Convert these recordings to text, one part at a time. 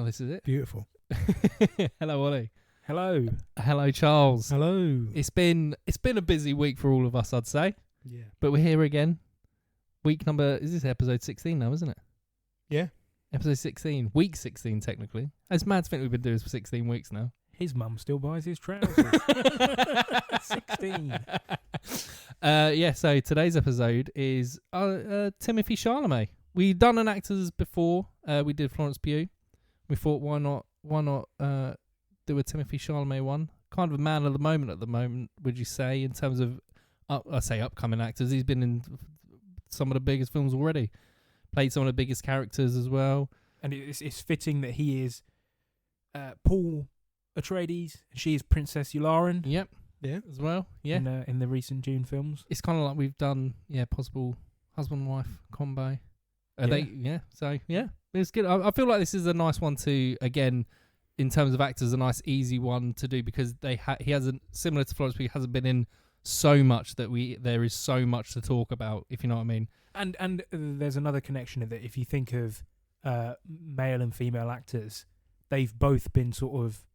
this is it. Beautiful. Hello, Ollie. Hello. Hello, Charles. Hello. It's been a busy week for all of us, I'd say. Yeah. But we're here again. Is this episode 16 now, isn't it? Yeah. Episode 16. Week 16, technically. It's mad to think we've been doing this for 16 weeks now. His mum still buys his trousers. 16. So today's episode is Timothée Chalamet. We've done an actors before. We did Florence Pugh. We thought, why not do a Timothée Chalamet one? Kind of a man of the moment at the moment, would you say, in terms of, I say upcoming actors. He's been in some of the biggest films already. Played some of the biggest characters as well. And it's fitting that he is Paul Atreides and she is Princess Yularen. Yep. Yeah. As well. Yeah. In the recent Dune films. It's kind of like we've done, possible husband-wife combo. So, it's good. I feel like this is a nice one to, again, in terms of actors, a nice, easy one to do because he hasn't, similar to Florence Pugh, hasn't been in so much that there is so much to talk about, if you know what I mean. And there's another connection in that if you think of male and female actors, they've both been sort of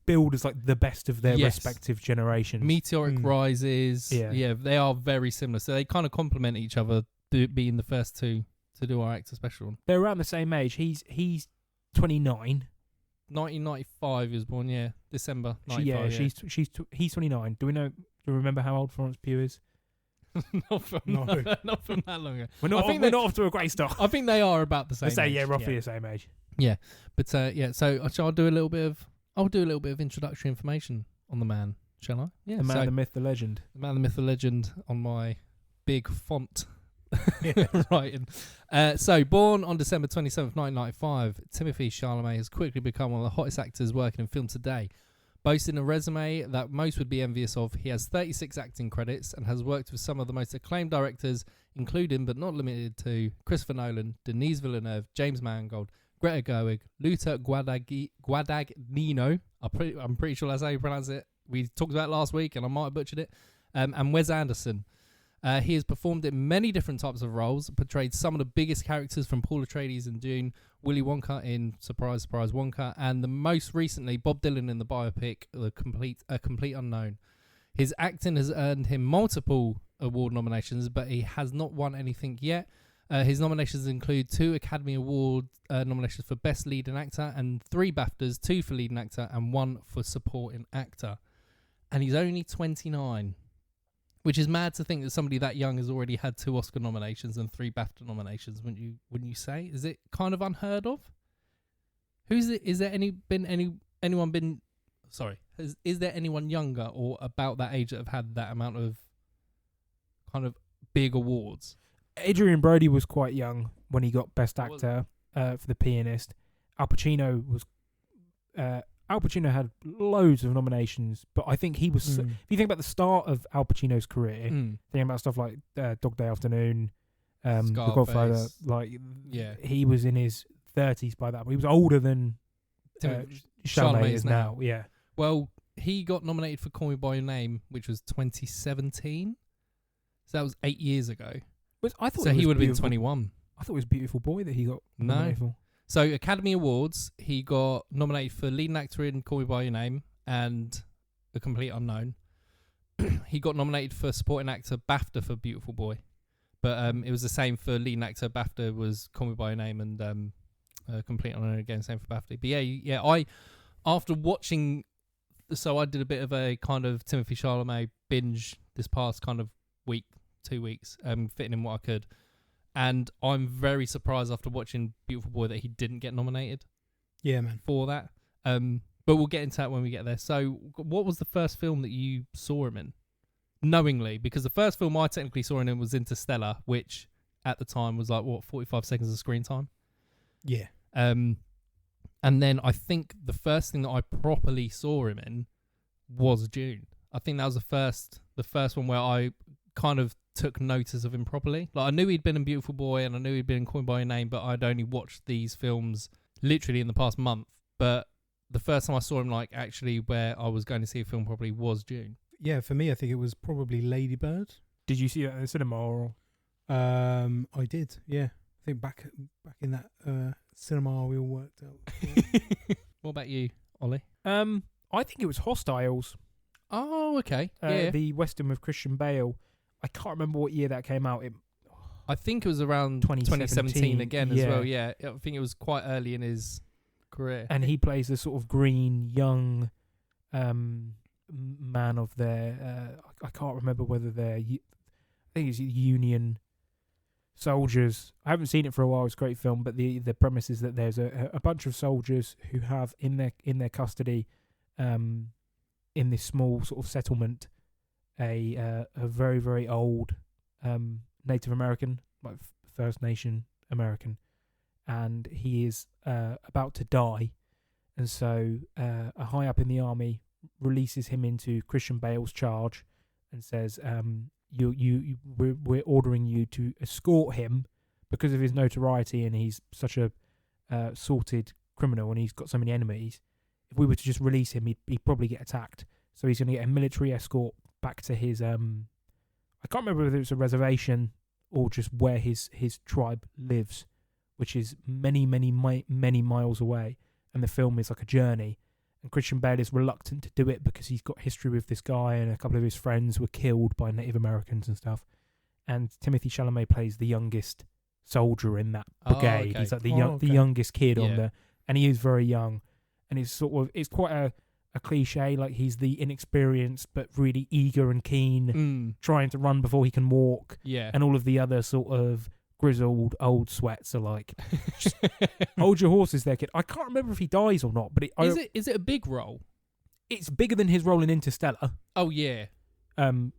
billed as like the best of their respective generations. Meteoric rises. Yeah, they are very similar. So they kind of complement each other, being the first two to do our actor special one. They're around the same age. He's 29. 1995 he was born, December 95. He's 29. Do you remember how old Florence Pugh is? not from that long ago. We're not off to a great start. I think they are about the same age. Roughly the same age. Yeah. But so I'll do a little bit of introductory information on the man, shall I? Yeah. The man, the myth, the legend. The man, the myth, the legend on my big font. Writing. So born on December 27th, 1995, Timothée Chalamet has quickly become one of the hottest actors working in film today. Boasting a resume that most would be envious of, he has 36 acting credits and has worked with some of the most acclaimed directors, including but not limited to Christopher Nolan, Denis Villeneuve, James Mangold, Greta Gerwig, Luca Guadagnino. I'm pretty sure that's how you pronounce it. We talked about it last week and I might have butchered it. And Wes Anderson. He has performed in many different types of roles, portrayed some of the biggest characters from Paul Atreides in Dune, Willy Wonka in Surprise, Surprise Wonka, and the most recently Bob Dylan in the biopic A Complete Unknown. His acting has earned him multiple award nominations, but he has not won anything yet. His nominations include 2 Academy Award nominations for Best Leading Actor and 3 BAFTAs, 2 for Leading Actor and 1 for Supporting Actor. And he's only 29. Which is mad to think that somebody that young has already had 2 Oscar nominations and 3 BAFTA nominations. Wouldn't you say? Is it kind of unheard of? Is there anyone younger or about that age that have had that amount of kind of big awards? Adrian Brody was quite young when he got Best Actor for The Pianist. Al Pacino had loads of nominations, but I think he was... If you think about the start of Al Pacino's career, thinking about stuff like Dog Day Afternoon, The Godfather, he was in his 30s by that, but he was older than Chalamet is now. Yeah. Well, he got nominated for Call Me By Your Name, which was 2017. So that was 8 years ago. He would have been 21. I thought it was Beautiful Boy that he got nominated for. So, Academy Awards, he got nominated for Leading Actor in Call Me By Your Name and A Complete Unknown. He got nominated for Supporting Actor BAFTA for Beautiful Boy. But it was the same for Leading Actor. BAFTA was Call Me By Your Name and Complete Unknown again, same for BAFTA. But after watching... So, I did a bit of a kind of Timothée Chalamet binge this past kind of week, 2 weeks, fitting in what I could. And I'm very surprised after watching Beautiful Boy that he didn't get nominated. Yeah, man. For that. But we'll get into that when we get there. So, what was the first film that you saw him in? Knowingly, because the first film I technically saw him in was Interstellar, which at the time was 45 seconds of screen time? Yeah. And then I think the first thing that I properly saw him in was Dune. I think that was the first one where I kind of took notice of him properly. Like, I knew he'd been in Beautiful Boy and I knew he'd been in Call Me By Your Name, but I'd only watched these films literally in the past month. But the first time I saw him, actually where I was going to see a film properly was Dune. Yeah, for me, I think it was probably Lady Bird. Did you see that in the cinema or? I did, yeah. I think back in that cinema we all worked out. What about you, Ollie? I think it was Hostiles. Oh, okay. Yeah. The Western with Christian Bale. I can't remember what year that came out. I think it was around 2017 again as well. Yeah, I think it was quite early in his career. And he plays the sort of green young man of their. I can't remember whether they're. I think it's Union soldiers. I haven't seen it for a while. It's a great film, but the premise is that there's a bunch of soldiers who have in their custody, in this small sort of settlement, a very, very old Native American, like First Nation American, and he is about to die, and so a high up in the army releases him into Christian Bale's charge and says, we're ordering you to escort him because of his notoriety and he's such a sorted criminal and he's got so many enemies. If we were to just release him, he'd probably get attacked. So he's going to get a military escort back to his I can't remember whether it's a reservation or just where his tribe lives, which is many miles away, and the film is like a journey. And Christian Bale is reluctant to do it because he's got history with this guy, and a couple of his friends were killed by Native Americans and stuff. And Timothée Chalamet plays the youngest soldier in that brigade. Okay. He's like the youngest kid on there, and he is very young. And it's quite a cliche, like he's the inexperienced but really eager and keen, trying to run before he can walk. Yeah. And all of the other sort of grizzled old sweats are like, just hold your horses there, kid. I can't remember if he dies or not, but is it a big role? It's bigger than his role in Interstellar. Oh yeah.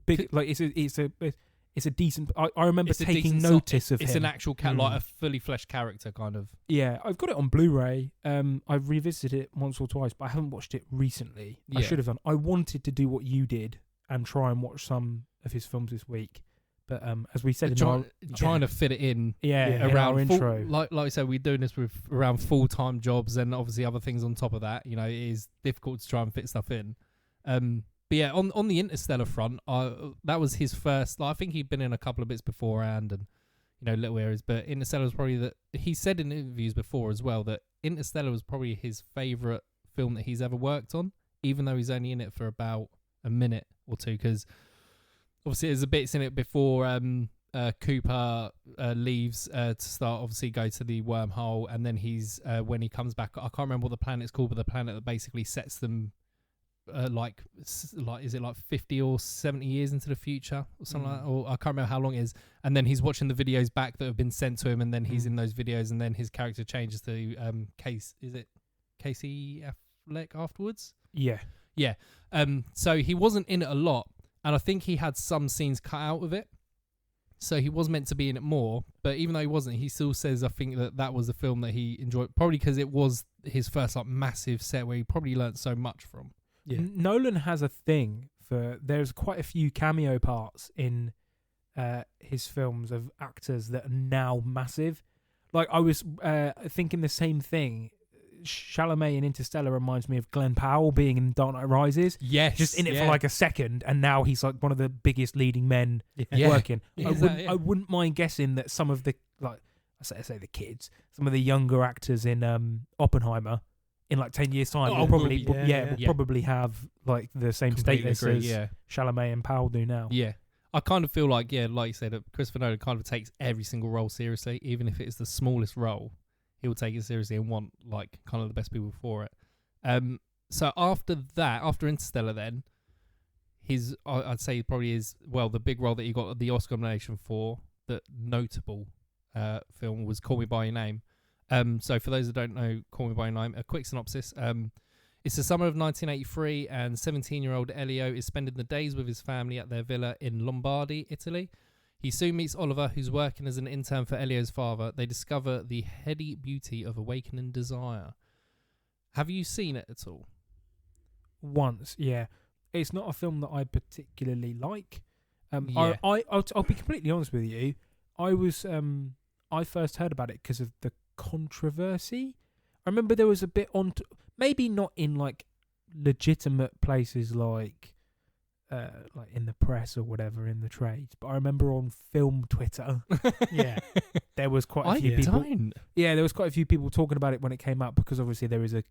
Big, like it's a decent. I remember taking notice of him. It's an actual like a fully fleshed character, kind of. Yeah, I've got it on Blu-ray. I've revisited it once or twice, but I haven't watched it recently. Yeah. I should have done. I wanted to do what you did and try and watch some of his films this week, but as we said, trying to fit it in. Around our intro. Like I said, we're doing this with around full-time jobs and obviously other things on top of that. You know, it is difficult to try and fit stuff in. But yeah, on the Interstellar front, that was his first. Like, I think he'd been in a couple of bits beforehand, and little areas. But Interstellar was probably he said in interviews before as well that Interstellar was probably his favourite film that he's ever worked on, even though he's only in it for about a minute or two. Because obviously there's a bits in it before Cooper leaves to start, obviously go to the wormhole, and then he's when he comes back, I can't remember what the planet's called, but the planet that basically sets them. Like is it like 50 or 70 years into the future or something like that? Or I can't remember how long it is, and then he's watching the videos back that have been sent to him, and then he's in those videos, and then his character changes to Casey Affleck afterwards. Yeah so he wasn't in it a lot, and I think he had some scenes cut out of it, so he was meant to be in it more, but even though he wasn't, he still says I think that was the film that he enjoyed, probably because it was his first like massive set where he probably learnt so much from. Yeah. Nolan has a thing for. There's quite a few cameo parts in his films of actors that are now massive. Like I was thinking the same thing. Chalamet in Interstellar reminds me of Glenn Powell being in Dark Knight Rises. Yes, just in it for like a second, and now he's like one of the biggest leading men working. I wouldn't mind guessing that some of the like I say the kids, some of the younger actors in Oppenheimer. In like 10 years' time, will probably have like the same status as Chalamet and Powell do now. Yeah, I kind of feel like like you said, that Christopher Nolan kind of takes every single role seriously, even if it is the smallest role. He will take it seriously and want like kind of the best people for it. So after Interstellar, then I'd say probably is the big role that he got the Oscar nomination for, the notable film was Call Me by Your Name. So for those that don't know Call Me By Your Name, a quick synopsis. It's the summer of 1983 and 17-year-old Elio is spending the days with his family at their villa in Lombardy, Italy. He soon meets Oliver, who's working as an intern for Elio's father. They discover the heady beauty of awakening desire. Have you seen it at all? Once, yeah. It's not a film that I particularly like. I'll be completely honest with you. I first heard about it because of the controversy. I remember there was a bit on maybe not in like legitimate places like like in the press or whatever in the trades, but I remember on film Twitter, there was quite a few people. Yeah, there was quite a few people talking about it when it came out, because obviously there is a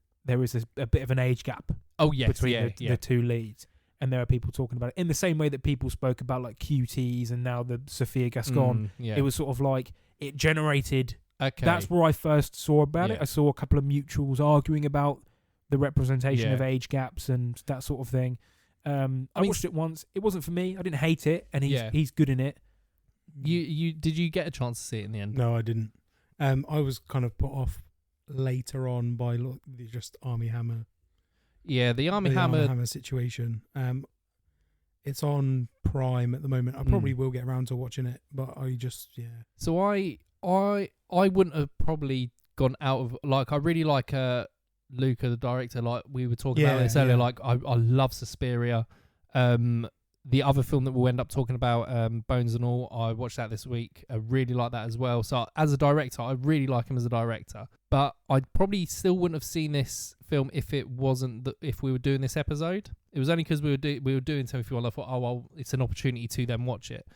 bit of an age gap. Between the two leads, and there are people talking about it in the same way that people spoke about like QTs and now the Sophia Gascon. It was sort of like it generated. Okay, that's where I first saw about it. I saw a couple of mutuals arguing about the representation of age gaps and that sort of thing. I watched it once. It wasn't for me. I didn't hate it, and he's good in it. Did you get a chance to see it in the end? No, I didn't. I was kind of put off later on by just Armie Hammer. Yeah, the Armie Hammer situation. It's on Prime at the moment. I probably will get around to watching it, but I just So I wouldn't have probably gone out of like I really like Luca, the director, like we were talking about this earlier, like I love Suspiria. The other film that we'll end up talking about, Bones and All, I watched that this week. I really like that as well. So as a director, I really like him as a director. But I probably still wouldn't have seen this film if it wasn't if we were doing this episode. It was only because we were doing Timothy Chalamet. I thought, oh well, it's an opportunity to then watch it.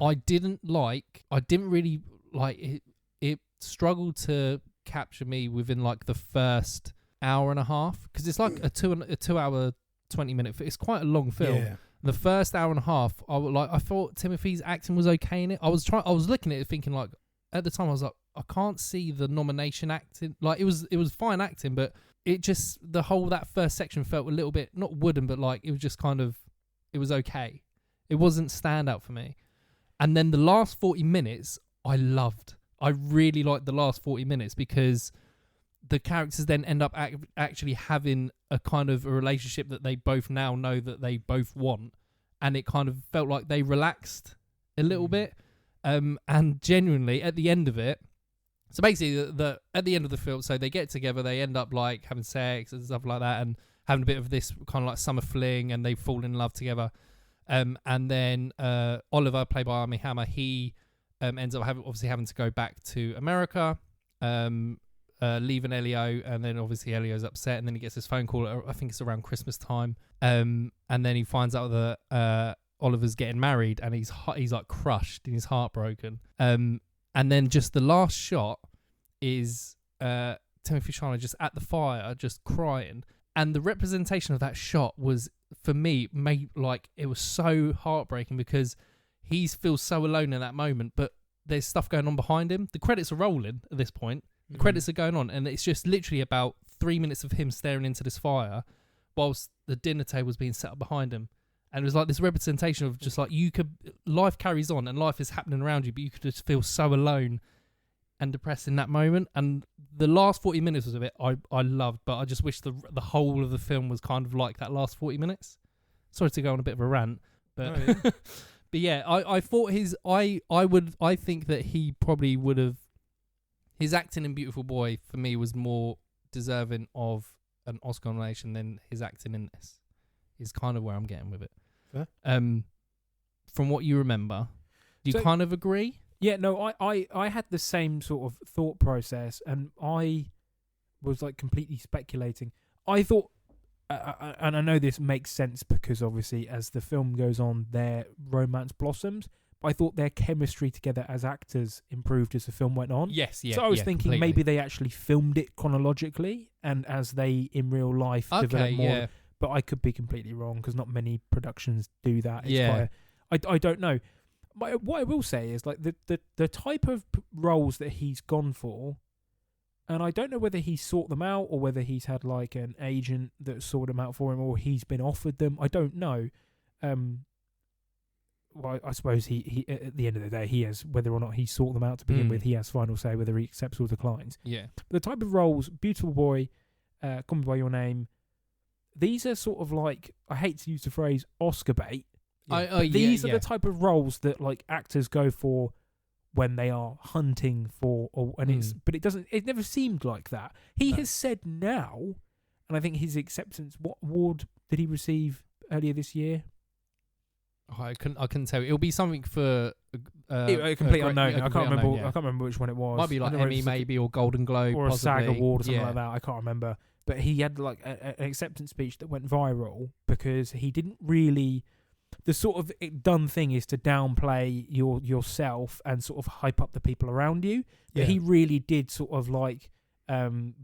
I didn't really like it. It struggled to capture me within like the first hour and a half, because it's like a 2 hour 20-minute. It's quite a long film. Yeah. The first hour and a half, I thought Timothy's acting was okay in it. I was looking at it thinking, like, at the time I was like, I can't see the nomination acting. Like it was fine acting, but it just that first section felt a little bit not wooden, but like it was just kind of, it was okay. It wasn't standout for me. And then the last 40 minutes I loved. I really liked the last 40 minutes because the characters then end up actually having a kind of a relationship that they both now know that they both want, and it kind of felt like they relaxed a little bit. And genuinely at the end of it, so basically at the end of the film, so they get together, they end up like having sex and stuff like that, and having a bit of this kind of like summer fling, and they fall in love together. And then Oliver, played by Armie Hammer, he ends up having to go back to America, leaving Elio, and then obviously Elio's upset, and then he gets this phone call, I think it's around Christmas time, and then he finds out that Oliver's getting married, and he's like crushed and he's heartbroken. And then just the last shot is Timothée Chalamet just at the fire, just crying, and the representation of that shot was, for me, it was so heartbreaking because he feels so alone in that moment, but there's stuff going on behind him. The credits are rolling at this point. The credits are going on, and it's just literally about 3 minutes of him staring into this fire whilst the dinner table was being set up behind him. And it was like this representation of just like life carries on and life is happening around you, but you could just feel so alone and depressed in that moment. And the last 40 minutes of it, I loved, but I just wish the whole of the film was kind of like that last 40 minutes. Sorry to go on a bit of a rant, but but yeah, I thought I think that he probably would have. His acting in Beautiful Boy, for me, was more deserving of an Oscar nomination than his acting in this. Is kind of where I'm getting with it. Fair. From what you remember, do you kind of agree? Yeah, no, I had the same sort of thought process, and I was like completely speculating. I thought, and I know this makes sense because obviously as the film goes on, their romance blossoms. But I thought their chemistry together as actors improved as the film went on. Yes, yeah. So I was thinking completely. Maybe they actually filmed it chronologically, and as they in real life develop more. Yeah. But I could be completely wrong because not many productions do that. It's I don't know. But what I will say is like the type of roles that he's gone for, and I don't know whether he sought them out or whether he's had like an agent that sought them out for him or he's been offered them. I don't know. Well, I suppose he at the end of the day, he has, whether or not he sought them out to begin with, he has final say whether he accepts or declines. Yeah. But the type of roles, Beautiful Boy, Call Me By Your Name, these are sort of like, I hate to use the phrase Oscar bait. These are the type of roles that like actors go for when they are hunting for, but it never seemed like that. He has said now, and I think his acceptance, what award did he receive earlier this year? I couldn't tell you. It'll be something for complete unknown. I can't remember. I can't remember which one it was. Might be like Emmy, maybe, or Golden Globe, or possibly. a SAG award or something like that. I can't remember. But he had like an acceptance speech that went viral because he didn't really the sort of done thing is to downplay yourself and sort of hype up the people around you. But he really did sort of like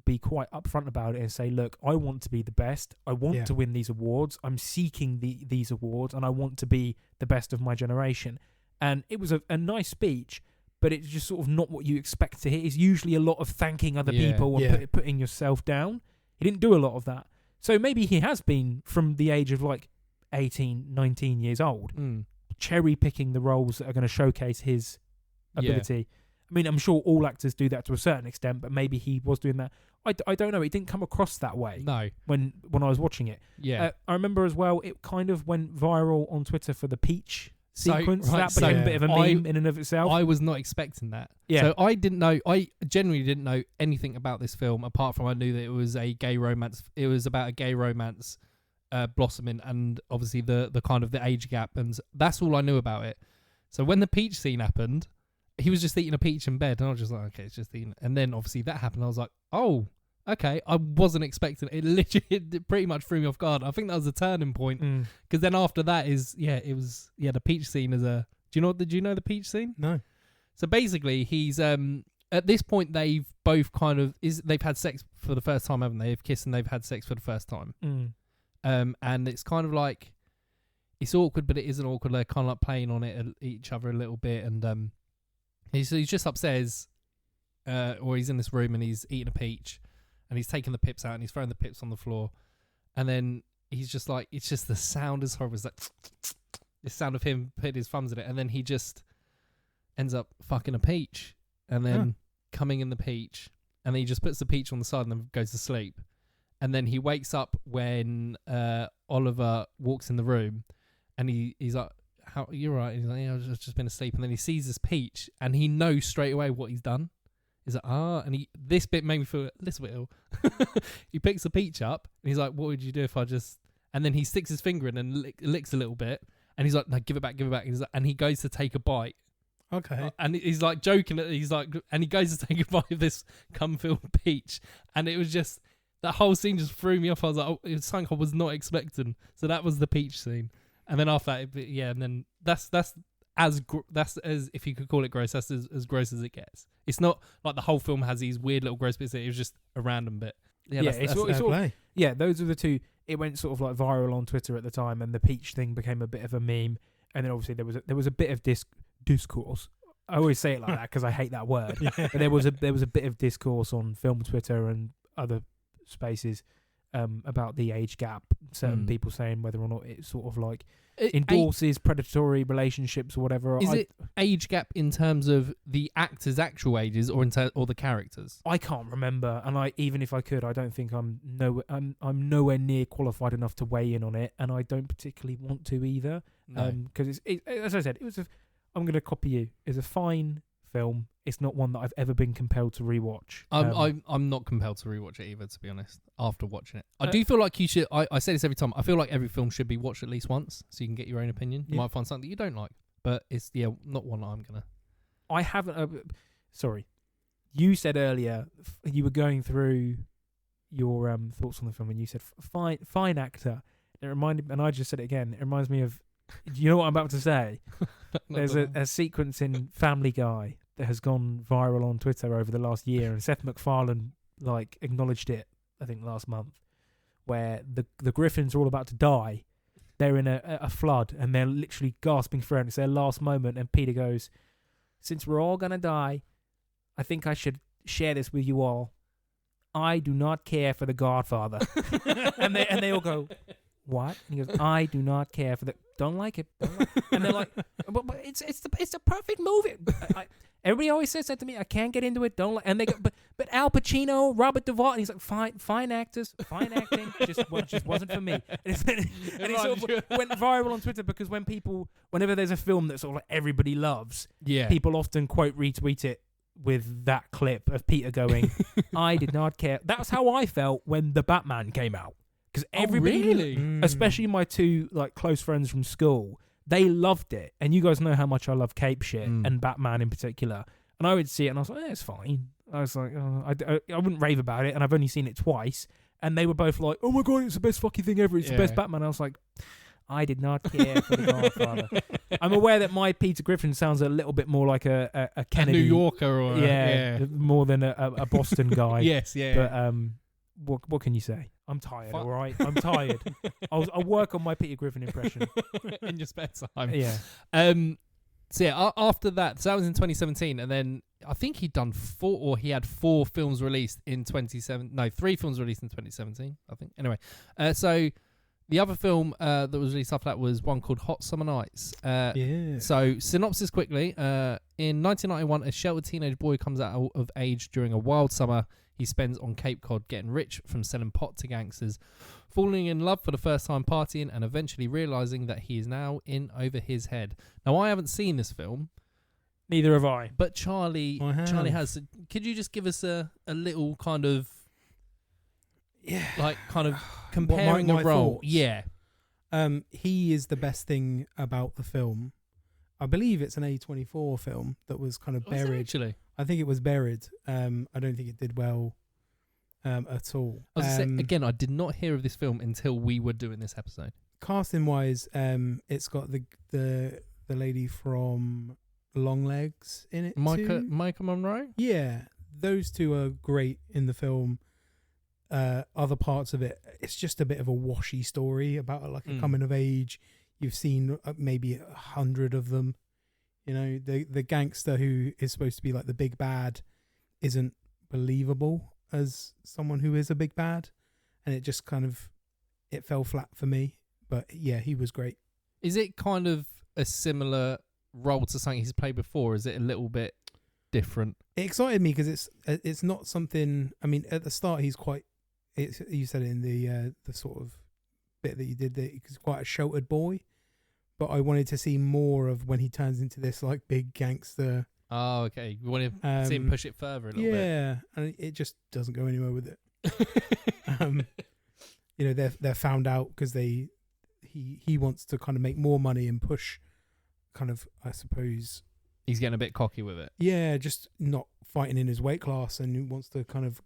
be quite upfront about it and say, look, I want to be the best. I want to win these awards. I'm seeking these awards, and I want to be the best of my generation. And it was a nice speech, but it's just sort of not what you expect to hear. It's usually a lot of thanking other people and putting yourself down. He didn't do a lot of that. So maybe he has been, from the age of like 18, 19 years old, cherry picking the roles that are going to showcase his ability. I mean, I'm sure all actors do that to a certain extent, but maybe he was doing that. I don't know. It didn't come across that way. No. When I was watching it. Yeah. I remember as well, it kind of went viral on Twitter for the peach sequence. That became a bit of a meme in and of itself. I was not expecting that. Yeah. So I genuinely didn't know anything about this film, apart from I knew that it was a gay romance. It was about a gay romance blossoming, and obviously the kind of the age gap, and that's all I knew about it. So when the peach scene happened, he was just eating a peach in bed, and I was just like, okay, it's just eating. And then obviously that happened. I was like, oh, okay. I wasn't expecting it. It literally, it pretty much threw me off guard. I think that was a turning point, because then after that the peach scene is a. Did you know the peach scene? No. So basically, he's at this point they've both they've had sex for the first time, haven't they? They've kissed and they've had sex for the first time. And it's kind of like, it's awkward, but it isn't awkward. They're kind of like playing on it at each other a little bit, and he's just upstairs, or he's in this room and he's eating a peach, and he's taking the pips out and he's throwing the pips on the floor, and then he's just like, it's just the sound is horrible. It's like the sound of him putting his thumbs in it, and then he just ends up fucking a peach, and then coming in the peach, and then he just puts the peach on the side and then goes to sleep. And then he wakes up when Oliver walks in the room, and he's like, "How you're right?" And he's like, "Yeah, I've just been asleep." And then he sees this peach, and he knows straight away what he's done. He's like, and this bit made me feel a little bit ill. He picks the peach up, and he's like, "What would you do if I just?" And then he sticks his finger in and licks a little bit, and he's like, "No, give it back, give it back." And, and he goes to take a bite. Okay. And he's like joking. He's like, and he goes to take a bite of this cum-filled peach, and it was just. That whole scene just threw me off. I was like, it was something I was not expecting. So that was the peach scene, and then after that, and then that's as if you could call it gross. That's as gross as it gets. It's not like the whole film has these weird little gross bits. It was just a random bit. It's sort of, those are the two. It went sort of like viral on Twitter at the time, and the peach thing became a bit of a meme. And then obviously there was a bit of discourse. I always say it like that because I hate that word. But there was a bit of discourse on film Twitter and other spaces about the age gap. Certain people saying whether or not it sort of like endorses predatory relationships or whatever. Is it age gap in terms of the actors' actual ages, or or the characters? I can't remember, and even if I could, I don't think I'm nowhere near qualified enough to weigh in on it, and I don't particularly want to either. Because as I said, I'm going to copy you. It's a fine film. It's not one that I've ever been compelled to rewatch. I'm not compelled to rewatch it either, to be honest. After watching it, I do feel like you should. I say this every time. I feel like every film should be watched at least once, so you can get your own opinion. You might find something that you don't like, but it's not one I'm gonna. I haven't. Sorry, you said earlier you were going through your thoughts on the film, and you said fine actor. It reminded, and I just said it again. It reminds me of. Do you know what I'm about to say? There's a sequence in Family Guy that has gone viral on Twitter over the last year, and Seth MacFarlane acknowledged it, I think last month, where the Griffins are all about to die. They're in a flood, and they're literally gasping for air. It's their last moment, and Peter goes, "Since we're all gonna die, I think I should share this with you all. I do not care for The Godfather." and they all go, "What?" And he goes, "I do not care for don't like it." And they're like, but it's the perfect movie. Everybody always says that to me. I can't get into it. Don't like. And they go, but Al Pacino, Robert Duvall, and he's like, fine actors, fine acting, just wasn't for me. And it sort of went viral on Twitter because whenever there's a film that sort of like everybody loves, people often quote retweet it with that clip of Peter going, "I did not care." That's how I felt when The Batman came out. Because everybody, especially my two close friends from school, they loved it. And you guys know how much I love cape shit and Batman in particular. And I would see it and I was like, it's fine. I was like, I wouldn't rave about it, and I've only seen it twice. And they were both like, "Oh my god, it's the best fucking thing ever. It's the best Batman." I was like, I did not care for The Godfather. I'm aware that my Peter Griffin sounds a little bit more like a Kennedy. A New Yorker or more than a Boston guy. Yes, yeah. But what can you say? I'm tired, all right? I'm tired. I'll work on my Peter Griffin impression. In your spare time. Yeah. So yeah, after that, so that was in 2017, and then I think he had 4 films released in 3 films released in 2017, I think. Anyway, so the other film that was released after that was one called Hot Summer Nights. So synopsis quickly. In 1991, a sheltered teenage boy comes out of age during a wild summer he spends on Cape Cod, getting rich from selling pot to gangsters, falling in love for the first time partying, and eventually realising that he is now in over his head. Now, I haven't seen this film. Neither have I. But Charlie has. Could you just give us a little kind of... Yeah. Like, kind of comparing my a role? Thoughts? Yeah. He is the best thing about the film. I believe it's an A24 film that was kind of buried. Actually? I think it was buried. I don't think it did well at all. Again, I did not hear of this film until we were doing this episode. Casting wise, it's got the lady from Longlegs in it too. Micah Monroe? Yeah, those two are great in the film. Other parts of it, it's just a bit of a washy story about like a coming of age. You've seen maybe 100 of them. You know, the gangster who is supposed to be like the big bad isn't believable as someone who is a big bad, and it just kind of it fell flat for me. But yeah, he was great. Is it kind of a similar role to something he's played before? Is it a little bit different? It excited me because it's not something. I mean, at the start he's quite. You said it in the sort of bit that you did that he's quite a sheltered boy. But I wanted to see more of when he turns into this like big gangster. Oh, okay. You want to see him push it further a little bit. Yeah, and it just doesn't go anywhere with it. You know, they're found out because he wants to kind of make more money and push, kind of, I suppose. He's getting a bit cocky with it. Yeah, just not fighting in his weight class, and he wants to kind of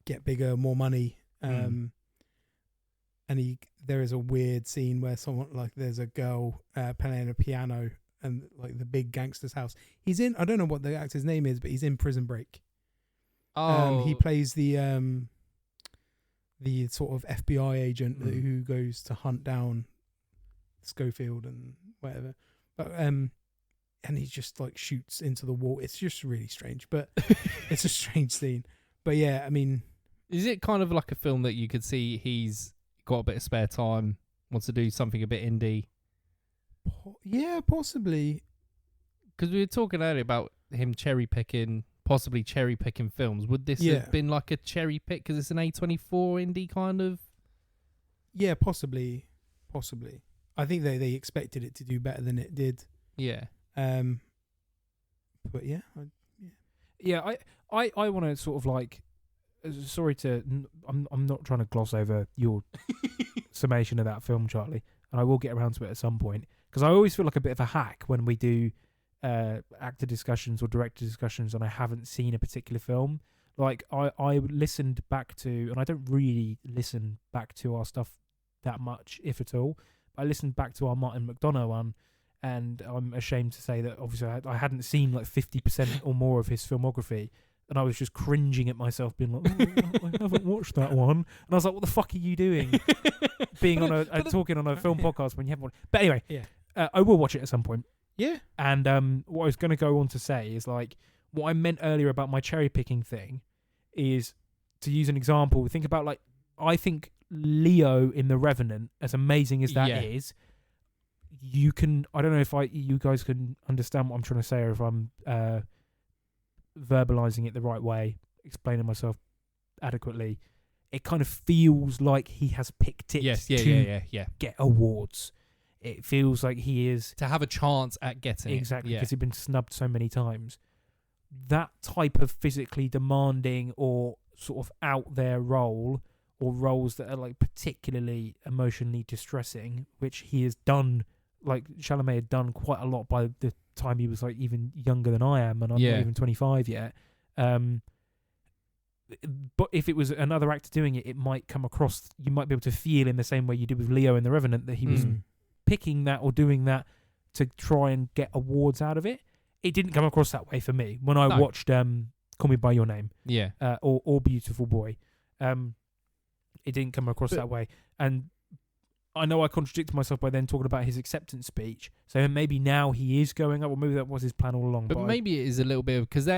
get bigger, more money. And there is a weird scene where there's a girl playing a piano and like the big gangster's house. He's in, I don't know what the actor's name is, but he's in Prison Break. Oh. He plays the sort of FBI agent who goes to hunt down Schofield and whatever. But and he just like shoots into the wall. It's just really strange, but it's a strange scene. But yeah, I mean, is it kind of like a film that you could see he's got a bit of spare time, wants to do something a bit indie? Yeah, possibly. Because we were talking earlier about him possibly cherry picking films. Would this have been like a cherry pick because it's an A24 indie kind of? Yeah, possibly. I think they expected it to do better than it did. Yeah. But yeah. I want to sort of like. Sorry I'm not trying to gloss over your summation of that film, Charlie, and I will get around to it at some point, because I always feel like a bit of a hack when we do actor discussions or director discussions and I haven't seen a particular film. Like I listened back to, and I don't really listen back to our stuff that much, if at all. I listened back to our Martin McDonagh one, and I'm ashamed to say that obviously I hadn't seen like 50% or more of his filmography. And I was just cringing at myself, being like, I haven't watched that one. And I was like, what the fuck are you doing? Being on talking on a film podcast when you haven't watched. But anyway, I will watch it at some point. Yeah. And what I was going to go on to say is like, what I meant earlier about my cherry picking thing is, to use an example, think about like, I think Leo in The Revenant, as amazing as that is, you can, I don't know if you guys can understand what I'm trying to say, or if I'm verbalizing it the right way, explaining myself adequately. It kind of feels like he has picked it to get awards. It feels like he is to have a chance at getting exactly because he's been snubbed so many times. That type of physically demanding or sort of out there role, or roles that are like particularly emotionally distressing, which he has done, like Chalamet had done quite a lot by the time he was like even younger than I am, and I'm not even 25 yet. But if it was another actor doing it, it might come across, you might be able to feel in the same way you did with Leo in The Revenant that he was picking that or doing that to try and get awards out of it. It didn't come across that way for me when I watched Call Me By Your Name. Yeah. Or Beautiful Boy. It didn't come across that way. And I know I contradicted myself by then talking about his acceptance speech. So maybe now he is going up, or maybe that was his plan all along. But maybe it is a little bit because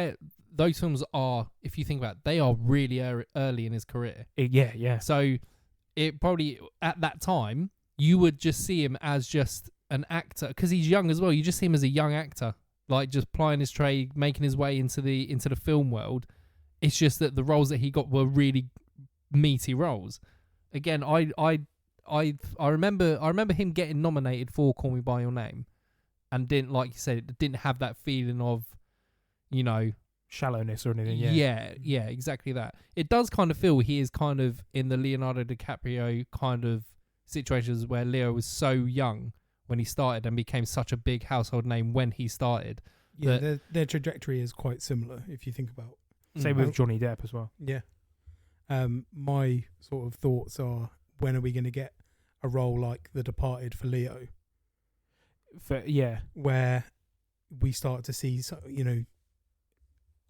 those films are, if you think about it, they are really early in his career. Yeah. So it probably, at that time, you would just see him as just an actor because he's young as well. You just see him as a young actor, like just plying his trade, making his way into the film world. It's just that the roles that he got were really meaty roles. Again, I remember him getting nominated for Call Me By Your Name, and didn't, like you said, didn't have that feeling of, shallowness or anything. Yeah, exactly that. It does kind of feel he is kind of in the Leonardo DiCaprio kind of situations where Leo was so young when he started and became such a big household name when he started. Yeah, their trajectory is quite similar if you think about. Same with Johnny Depp as well. Yeah. My sort of thoughts are, when are we going to get a role like The Departed for Leo? Where we start to see,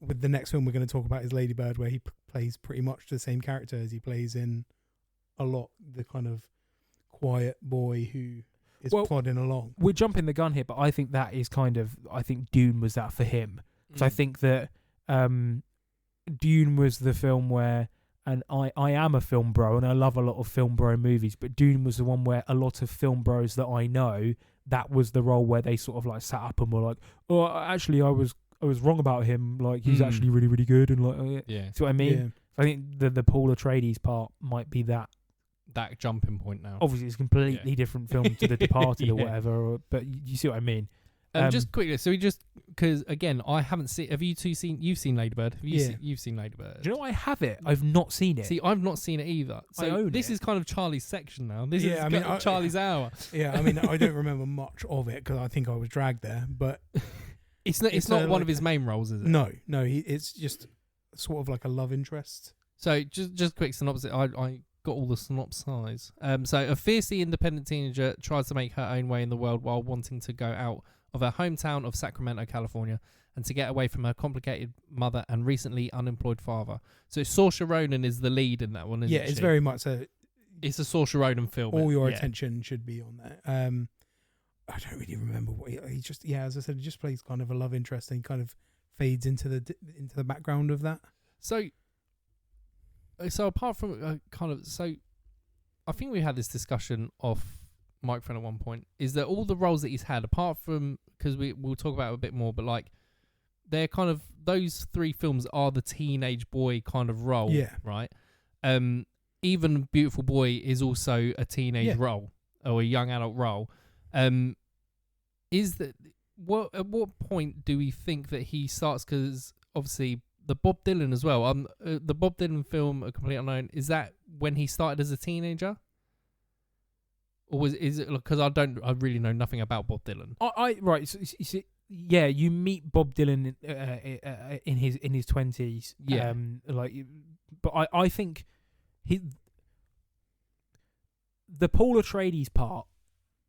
with the next film we're going to talk about is Lady Bird, where he plays pretty much the same character as he plays in a lot, the kind of quiet boy who is plodding along. We're jumping the gun here, but I think that is I think Dune was that for him. Because I think that Dune was the film where, and I am a film bro and I love a lot of film bro movies, but Dune was the one where a lot of film bros that I know, that was the role where they sort of like sat up and were like, oh, actually I was wrong about him, like he's actually really, really good, and like, yeah. See what I mean? Yeah. I think the Paul Atreides part might be that jumping point now. Obviously, it's a completely different film to The Departed or whatever, but you see what I mean. Just quickly, so because again, I haven't seen. Have you two seen? You've seen Lady Bird. You've seen Lady Bird. Do you know I have it? I've not seen it. See, I've not seen it either. So this is kind of Charlie's section now. This is Charlie's hour. Yeah, I mean, I don't remember much of it because I think I was dragged there, but it's not one of his main roles, is it? No, it's just sort of like a love interest. So just quick synopsis. I got all the synopses. So a fiercely independent teenager tries to make her own way in the world while wanting to go out of her hometown of Sacramento, California, and to get away from her complicated mother and recently unemployed father. So Saoirse Ronan is the lead in that one, isn't it? Yeah, it's very much it's a Saoirse Ronan film. All your attention should be on that. I don't really remember what he just. Yeah, as I said, he just plays kind of a love interest and kind of fades into the background of that. So apart from I think we had this discussion off microphone at one point, is that all the roles that he's had, apart from, because we'll talk about it a bit more, but like they're kind of, those three films are the teenage boy kind of role, right? Even Beautiful Boy is also a teenage role or a young adult role. Is that at what point do we think that he starts? Because obviously the Bob Dylan as well. The Bob Dylan film, A Complete Unknown, is that when he started as a teenager? Or is it because I really know nothing about Bob Dylan? Right. So, you meet Bob Dylan in his 20s. Yeah. But I think the Paul Atreides part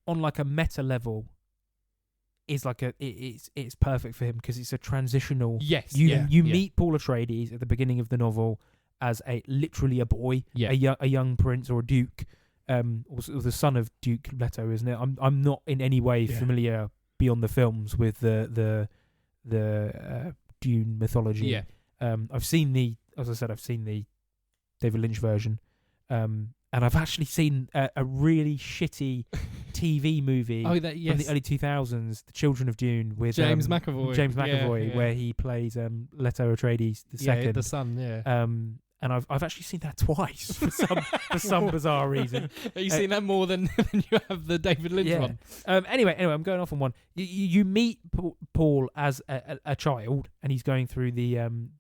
on like a meta level is like it's perfect for him because it's a transitional. Yes. You meet Paul Atreides at the beginning of the novel as literally a boy, a young prince or a duke. Or the son of Duke Leto, isn't it? I'm not in any way familiar beyond the films with the Dune mythology. Yeah. I've seen the David Lynch version, and I've actually seen a really shitty TV movie from the early 2000s, The Children of Dune, with James McAvoy, where he plays Leto Atreides the second, the son, and I've actually seen that twice for some bizarre reason. Have you seen that more than you have the David Lynch one? Anyway, I'm going off on one. You meet Paul as a child, and he's going through the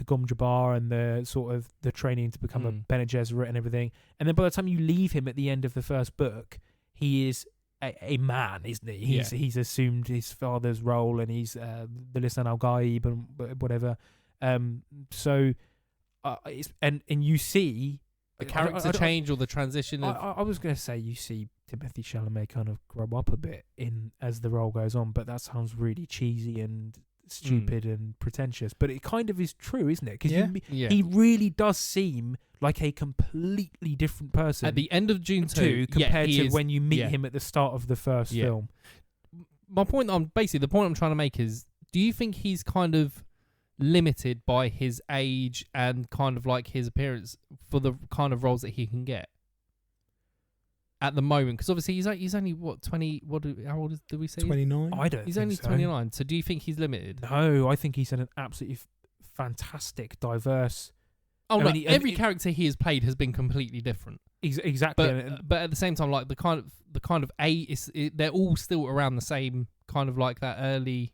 Gom Jabbar and the sort of the training to become a Bene Gesserit and everything. And then by the time you leave him at the end of the first book, he is a man, isn't he? He's assumed his father's role, and he's the Lisan al-Gaib and whatever. And you see the character change or the transition. I was going to say you see Timothée Chalamet kind of grow up a bit as the role goes on, but that sounds really cheesy and stupid and pretentious. But it kind of is true, isn't it? Because he really does seem like a completely different person at the end of Dune 2 compared to when you meet him at the start of the first film. My point, the point I'm trying to make is, do you think he's kind of limited by his age and kind of like his appearance for the kind of roles that he can get at the moment? Because obviously he's only what, 20? How old did we say? 29. I don't. He's only 29. So do you think he's limited? No, I think he's an absolutely fantastic, diverse. Oh no! Every character he has played has been completely different. Exactly. But at the same time, like the kind of they're all still around the same kind of like that early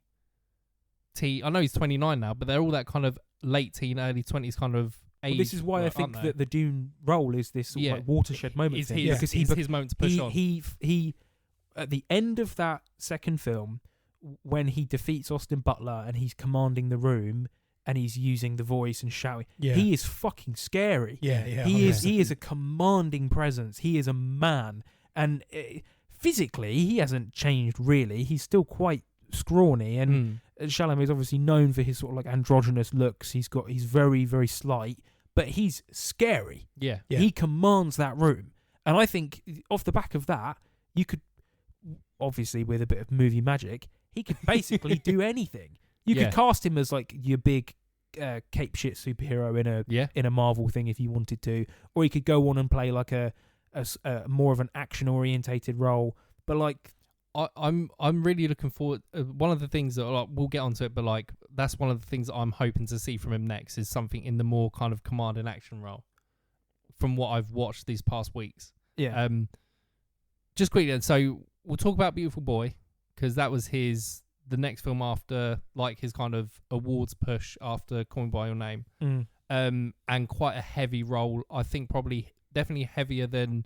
teen. I know he's 29 now, but they're all that kind of late teen, early 20s kind of age. Well, this is why I think that the Dune role is this sort of like watershed moment thing. Because he's his moment to push on. He at the end of that second film, when he defeats Austin Butler and he's commanding the room and he's using the voice and shouting, he is fucking scary. He is a commanding presence. He is a man, and physically he hasn't changed really. He's still quite scrawny, and Chalamet is obviously known for his sort of like androgynous looks. He's very, very slight, but he's scary. Yeah. He commands that room, and I think off the back of that, you could, obviously with a bit of movie magic, he could basically do anything. You could cast him as like your big cape shit superhero in a Marvel thing if you wanted to, or he could go on and play like a more of an action orientated role. But like, I'm really looking forward. One of the things that, like, we'll get onto it, but like that's one of the things that I'm hoping to see from him next is something in the more kind of command and action role. From what I've watched these past weeks, just quickly. So we'll talk about Beautiful Boy, because that was the next film after like his kind of awards push after Call Me By Your Name, and quite a heavy role. I think definitely heavier than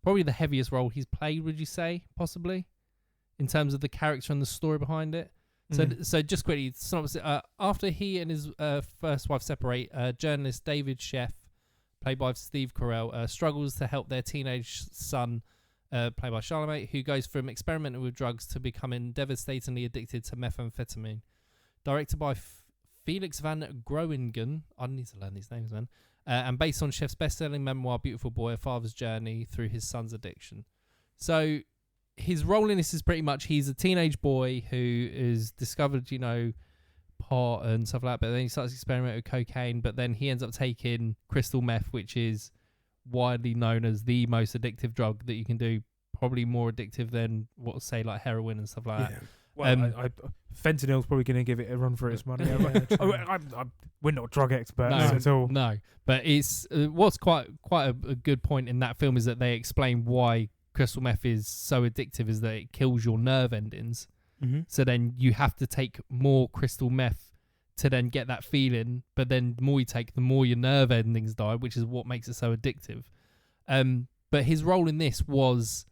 the heaviest role he's played. Would you say possibly? In terms of the character and the story behind it. So just quickly, after he and his first wife separate, journalist David Sheff, played by Steve Carell, struggles to help their teenage son, played by Chalamet, who goes from experimenting with drugs to becoming devastatingly addicted to methamphetamine. Directed by Felix van Groningen, I need to learn these names, man, and based on Sheff's best-selling memoir, Beautiful Boy, a father's journey through his son's addiction. So his role in this is pretty much he's a teenage boy who is discovered, pot and stuff like that, but then he starts experimenting with cocaine, but then he ends up taking crystal meth, which is widely known as the most addictive drug that you can do, probably more addictive than say like heroin and stuff like that. Well, fentanyl's probably going to give it a run for its money. We're not drug experts at all. No, but it's what's quite a good point in that film is that they explain why crystal meth is so addictive is that it kills your nerve endings. So then you have to take more crystal meth to then get that feeling, but then the more you take, the more your nerve endings die, which is what makes it so addictive. But his role in this was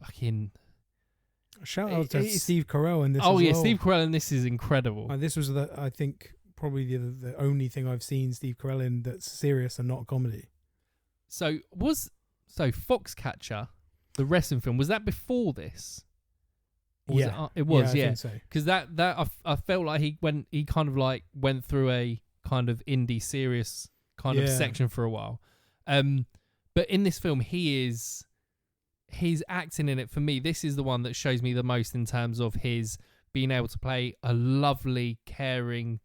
fucking... Shout out to Steve Carell in this as well. Steve Carell in this is incredible. This was, I think, probably the only thing I've seen Steve Carell in that's serious and not a comedy. So Foxcatcher, the wrestling film, was that before this? It was. I think so. Because that I felt like he kind of like went through a kind of indie serious kind of section for a while. But in this film, he's acting in it. For me, this is the one that shows me the most in terms of his being able to play a lovely, caring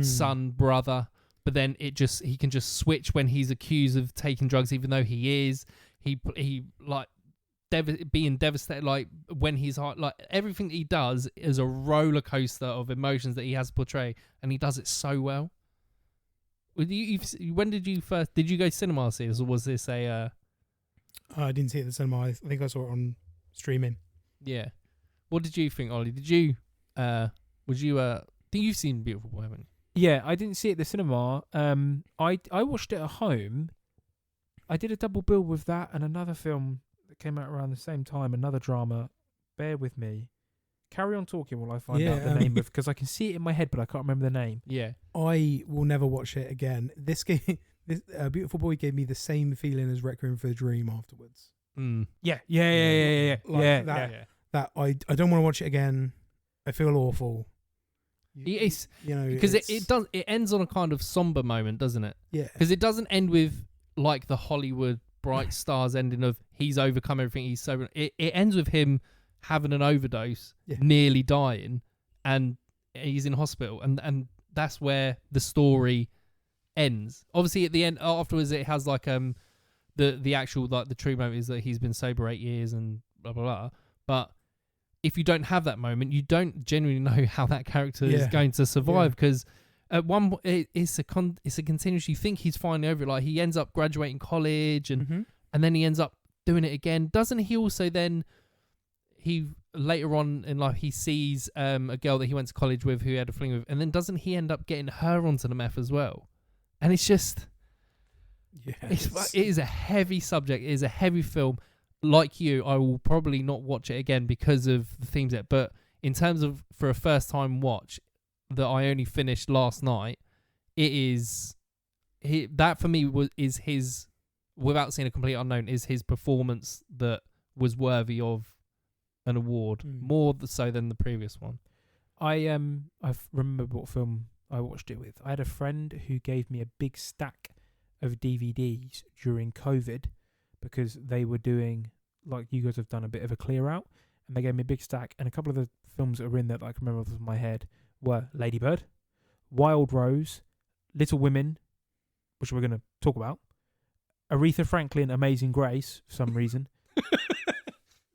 son, brother. But then he can just switch when he's accused of taking drugs, even though he is. He like being devastated, like when he's hard, like everything he does is a roller coaster of emotions that he has to portray, and he does it so well. When did you go to cinema to see this, or was this a? I didn't see it at the cinema. I think I saw it on streaming. Yeah. What did you think, Ollie? Did you? Think you've seen Beautiful Boy, haven't you? Yeah, I didn't see it at the cinema. I watched it at home. I did a double bill with that and another film that came out around the same time, another drama. Bear with me. Carry on talking while I find out the name of, because I can see it in my head, but I can't remember the name. Yeah. I will never watch it again. This Beautiful Boy gave me the same feeling as Requiem for a Dream afterwards. Yeah. That I don't want to watch it again. I feel awful. It's because it ends on a kind of somber moment, doesn't it? Yeah. Because it doesn't end with like the Hollywood bright stars ending of he's overcome everything, he's sober. It ends with him having an overdose, nearly dying, and he's in hospital, and that's where the story ends. Obviously, at the end, afterwards, it has like the actual like the true moment is that he's been sober 8 years and blah blah blah. But if you don't have that moment, you don't genuinely know how that character is going to survive because at one point it's a continuous. You think he's finally over it. Like he ends up graduating college and then he ends up doing it again. Doesn't he also then he later on in life he sees a girl that he went to college with who he had a fling with, and then doesn't he end up getting her onto the meth as well? And it's just it is a heavy subject. It is a heavy film. Like you, I will probably not watch it again because of the themes there. But in terms of for a first time watch that I only finished last night, it is that for me is his, without seeing A Complete Unknown, is his performance that was worthy of an award more so than the previous one. I remember what film I watched it with. I had a friend who gave me a big stack of DVDs during COVID because they were doing, like you guys have done, a bit of a clear out, and they gave me a big stack, and a couple of the films that were in there that I can remember off the top of my head were Lady Bird, Wild Rose, Little Women, which we're going to talk about, Aretha Franklin, Amazing Grace, for some reason,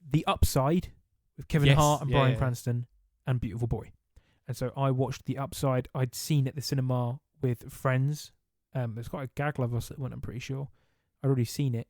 The Upside with Kevin Hart and Bryan Cranston, and Beautiful Boy. And so I watched The Upside. I'd seen it at the cinema with friends. There's quite a gag of us that went, I'm pretty sure. I'd already seen it.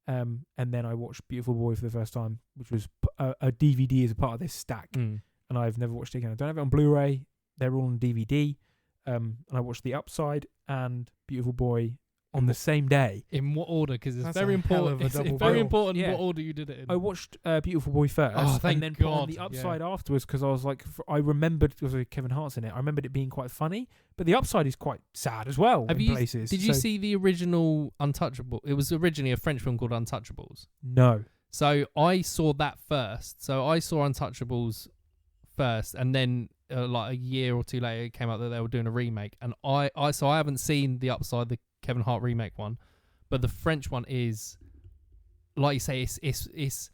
And then I watched Beautiful Boy for the first time, which was a DVD as a part of this stack. And I've never watched it again. I don't have it on Blu-ray. They're all on DVD. And I watched The Upside and Beautiful Boy on the same day. In what order? Because it's very important. It's very important what order you did it in. I watched Beautiful Boy first, and then put on The Upside afterwards because I was like, I remembered because Kevin Hart's in it. I remembered it being quite funny, but The Upside is quite sad as well in places. Did you see the original Untouchable? It was originally a French film called Untouchables. No. So I saw that first. So I saw Untouchables first, and then like a year or two later, it came out that they were doing a remake, and I haven't seen The Upside, the Kevin Hart remake one, but the French one is, like you say, it's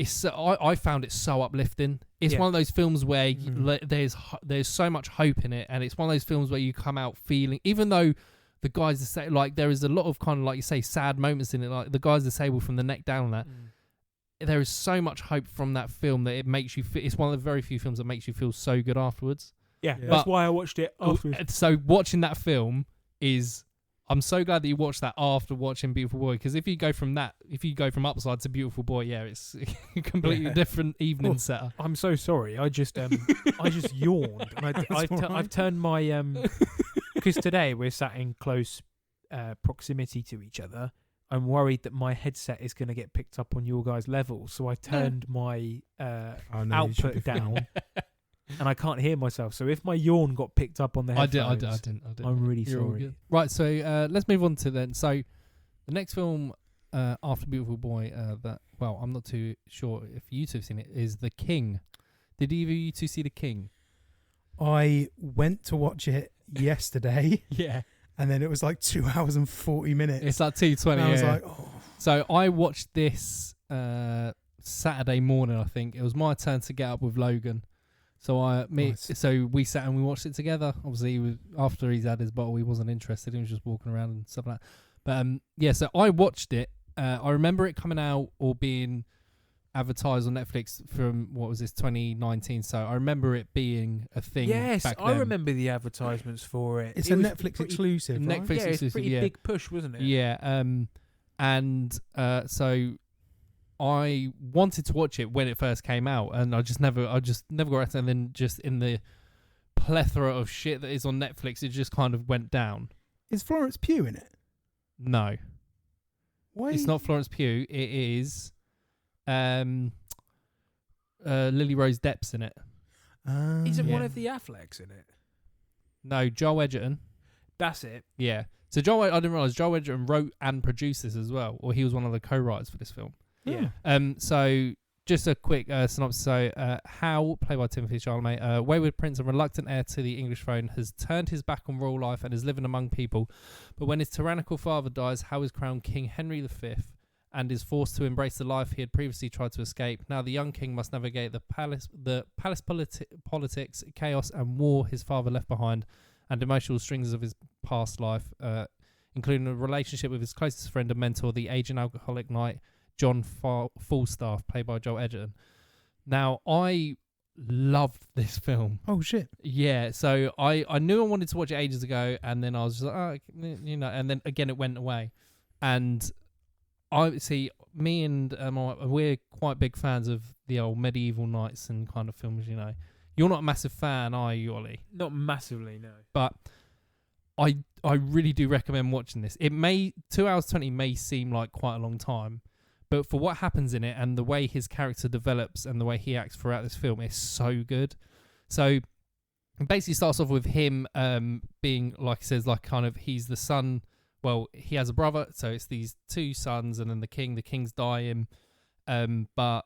so, I found it so uplifting. It's one of those films where there's so much hope in it, and it's one of those films where you come out feeling, even though the guys are say, like there is a lot of kind of like you say sad moments in it, like the guys disabled from the neck down and that. There is so much hope from that film that it makes you feel. It's one of the very few films that makes you feel so good afterwards. Yeah. That's why I watched it afterwards. So watching that film is. I'm so glad that you watched that after watching Beautiful Boy, because if you go from Upside to Beautiful Boy, it's a completely different evening setter. I'm so sorry. I just yawned. And I've turned my because today we're sat in close proximity to each other. I'm worried that my headset is going to get picked up on your guys' level, so I turned my output down. And I can't hear myself. So if my yawn got picked up on the headphones, I didn't. I'm really sorry. Right, so let's move on to then. So the next film after Beautiful Boy I'm not too sure if you two have seen it, is The King. Did either of you two see The King? I went to watch it yesterday. Yeah. And then it was like 2 hours and 40 minutes. It's like 2:20. I was like, oh. So I watched this Saturday morning, I think. It was my turn to get up with Logan. So so we sat and we watched it together. Obviously, after he's had his bottle, he wasn't interested. He was just walking around and stuff like that. But so I watched it. I remember it coming out or being advertised on Netflix from 2019. So I remember it being a thing. Yes, back then. I remember the advertisements for it. It's a Netflix exclusive. Right? Netflix exclusive. It's pretty big push, wasn't it? Yeah. So I wanted to watch it when it first came out, and I just never got around to it. And then just in the plethora of shit that is on Netflix, it just kind of went down. Is Florence Pugh in it? No. Why? It's not Florence Pugh. It is Lily Rose Depp's in it. Isn't one of the Afflecks in it? No, Joel Edgerton. That's it. Yeah. So I didn't realise Joel Edgerton wrote and produced this as well, or he was one of the co-writers for this film. Yeah. So just a quick synopsis. So, Hal, played by Timothée Chalamet, wayward prince and reluctant heir to the English throne, has turned his back on royal life and is living among people. But when his tyrannical father dies, Hal is crowned King Henry V and is forced to embrace the life he had previously tried to escape. Now the young king must navigate the palace politics, chaos and war his father left behind, and emotional strings of his past life, including a relationship with his closest friend and mentor, the aging alcoholic knight John Falstaff, played by Joel Edgerton. Now, I loved this film. Oh, shit. Yeah, so I knew I wanted to watch it ages ago, and then I was just like, and then again it went away. And me and we're quite big fans of the old medieval knights and kind of films, You're not a massive fan, are you, Ollie? Not massively, no. But I really do recommend watching this. 2 hours 20 may seem like quite a long time, but for what happens in it and the way his character develops and the way he acts throughout this film is so good. So it basically starts off with him being, like he says, like kind of he's the son. Well, he has a brother, so it's these two sons and then the king. The king's dying, but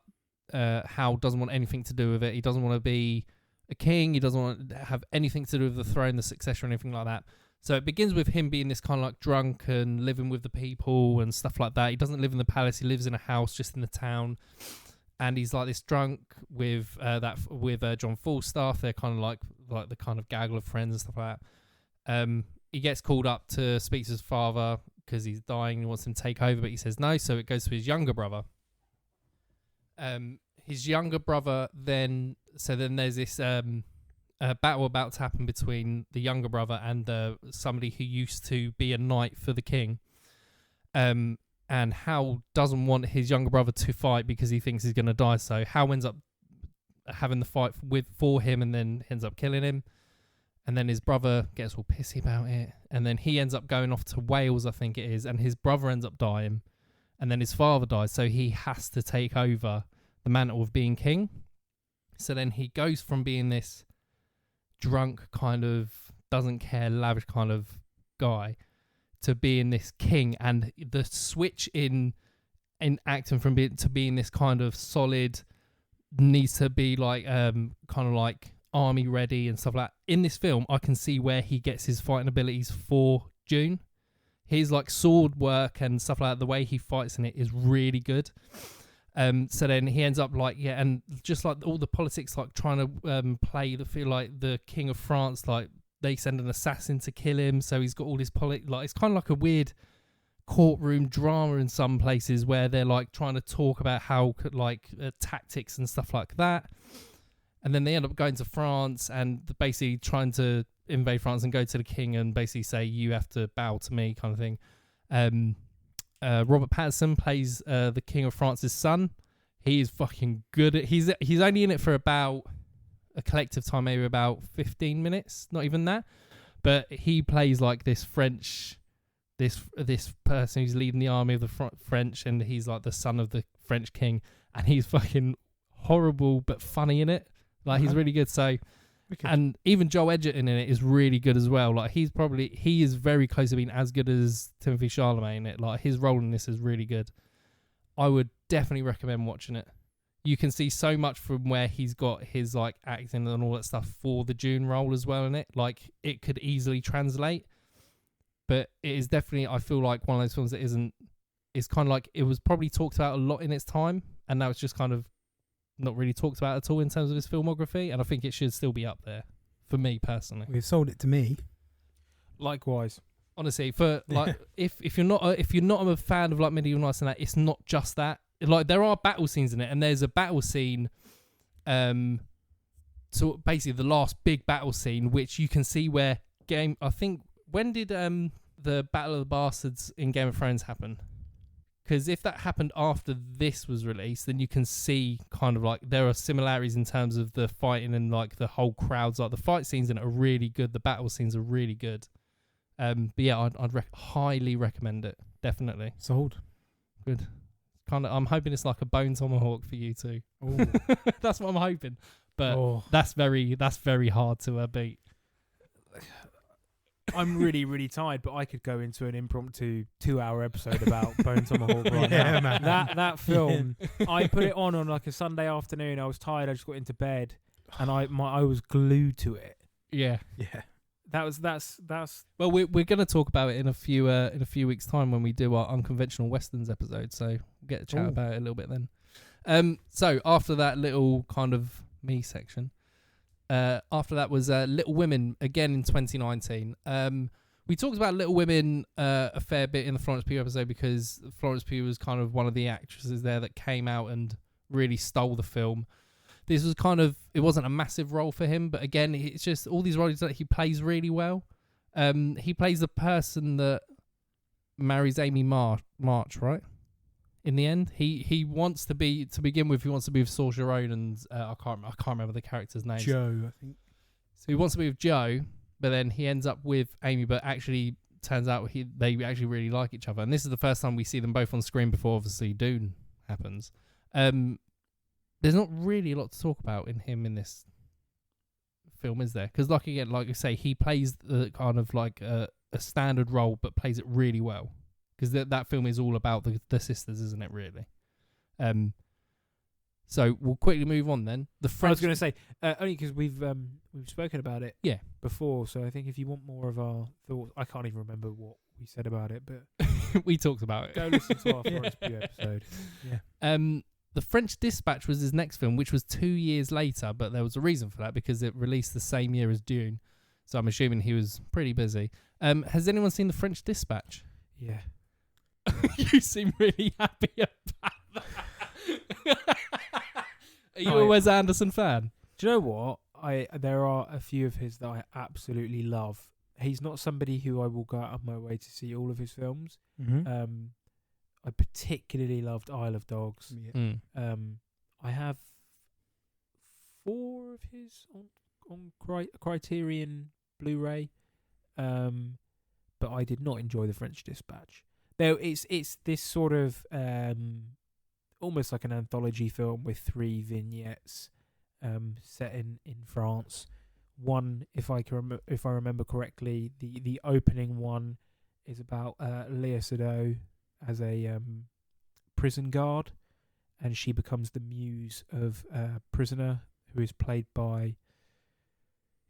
Hal doesn't want anything to do with it. He doesn't want to be a king. He doesn't want to have anything to do with the throne, the successor, or anything like that. So it begins with him being this kind of like drunk and living with the people and stuff like that. He doesn't live in the palace. He lives in a house just in the town. And he's like this drunk with John Falstaff. They're kind of like the kind of gaggle of friends and stuff like that. He gets called up to speak to his father because he's dying. He wants him to take over, but he says no. So it goes to his younger brother. His younger brother then there's this battle about to happen between the younger brother and somebody who used to be a knight for the king. And Hal doesn't want his younger brother to fight because he thinks he's going to die. So Hal ends up having the fight for him and then ends up killing him. And then his brother gets all pissy about it. And then he ends up going off to Wales, I think it is. And his brother ends up dying. And then his father dies. So he has to take over the mantle of being king. So then he goes from being this drunk kind of doesn't care, lavish kind of guy to being this king. And the switch in acting from being this kind of solid, needs to be like kind of like army ready and stuff like that. In this film, I can see where he gets his fighting abilities for Dune. His like sword work and stuff like that, the way he fights in it is really good. So then he ends up and just like all the politics, like trying to play the King of France, like they send an assassin to kill him. So he's got all this it's kind of like a weird courtroom drama in some places where they're like trying to talk about how tactics and stuff like that. And then they end up going to France and basically trying to invade France and go to the king and basically say, you have to bow to me kind of thing. Robert Pattinson plays the King of France's son. He is fucking good at. He's only in it for about a collective time, maybe about 15 minutes, not even that. But he plays like this French, this person who's leading the army of the French, and he's like the son of the French king, and he's fucking horrible but funny in it. Like he's really good. So. And even Joel Edgerton in it is really good as well. Like he is very close to being as good as Timothée Chalamet in it. Like his role in this is really good. I would definitely recommend watching it. You can see so much from where he's got his like acting and all that stuff for the Dune role as well in it. Like it could easily translate, but it is definitely, I feel like one of those films that isn't. It's kind of like it was probably talked about a lot in its time, and now it's just kind of not really talked about at all in terms of his filmography, and I think it should still be up there for me personally. You've sold it to me. Likewise, honestly, for like if you're not a fan of like medieval knights and that, it's not just that. Like there are battle scenes in it, and there's a battle scene, so basically the last big battle scene, which you can see where I think when did the Battle of the Bastards in Game of Thrones happen? Because if that happened after this was released, then you can see kind of like there are similarities in terms of the fighting and like the whole crowds. Like the fight scenes in it are really good. The battle scenes are really good. But yeah, I'd highly recommend it. Definitely. Sold. Good. Kind of. I'm hoping it's like a bone tomahawk for you too. That's what I'm hoping. But that's very hard to beat. I'm really, really tired, but I could go into an impromptu 2-hour episode about Bone Tomahawk right now. Man. That film, I put it on like a Sunday afternoon. I was tired. I just got into bed, and I was glued to it. Yeah. That's. Well, we're going to talk about it in a few weeks' time when we do our unconventional westerns episode. So we'll get to chat about it a little bit then. So after that little kind of me section. After that was Little Women, again in 2019. We talked about Little Women a fair bit in the Florence Pugh episode because Florence Pugh was kind of one of the actresses there that came out and really stole the film. This was it wasn't a massive role for him, but again, it's just all these roles that he plays really well. He plays the person that marries Amy March, right? In the end, he wants to be, to begin with, he wants to be with Saoirse Ronan and I can't remember the character's name. Joe, I think. So he wants to be with Joe, but then he ends up with Amy. But actually, turns out they actually really like each other. And this is the first time we see them both on screen before obviously Dune happens. There's not really a lot to talk about in him in this film, is there? Because like you say, he plays the kind of like a standard role, but plays it really well. Because that film is all about the sisters, isn't it, really? So we'll quickly move on then. I was going to say, only because we've spoken about it before, so I think if you want more of our thoughts, I can't even remember what we said about it, but... we talked about it. Go listen to our Florence Pugh episode. Yeah. The French Dispatch was his next film, which was 2 years later, but there was a reason for that, because it released the same year as Dune, so I'm assuming he was pretty busy. Has anyone seen The French Dispatch? Yeah. You seem really happy about that. Are you a Wes Anderson fan? Do you know what? There are a few of his that I absolutely love. He's not somebody who I will go out of my way to see all of his films. Mm-hmm. I particularly loved Isle of Dogs. Yeah. I have 4 of his on Criterion Blu-ray, but I did not enjoy The French Dispatch. It's this sort of almost like an anthology film with 3 vignettes set in France. One, if I remember correctly, the opening one is about Léa Seydoux as a prison guard, and she becomes the muse of a prisoner who is played by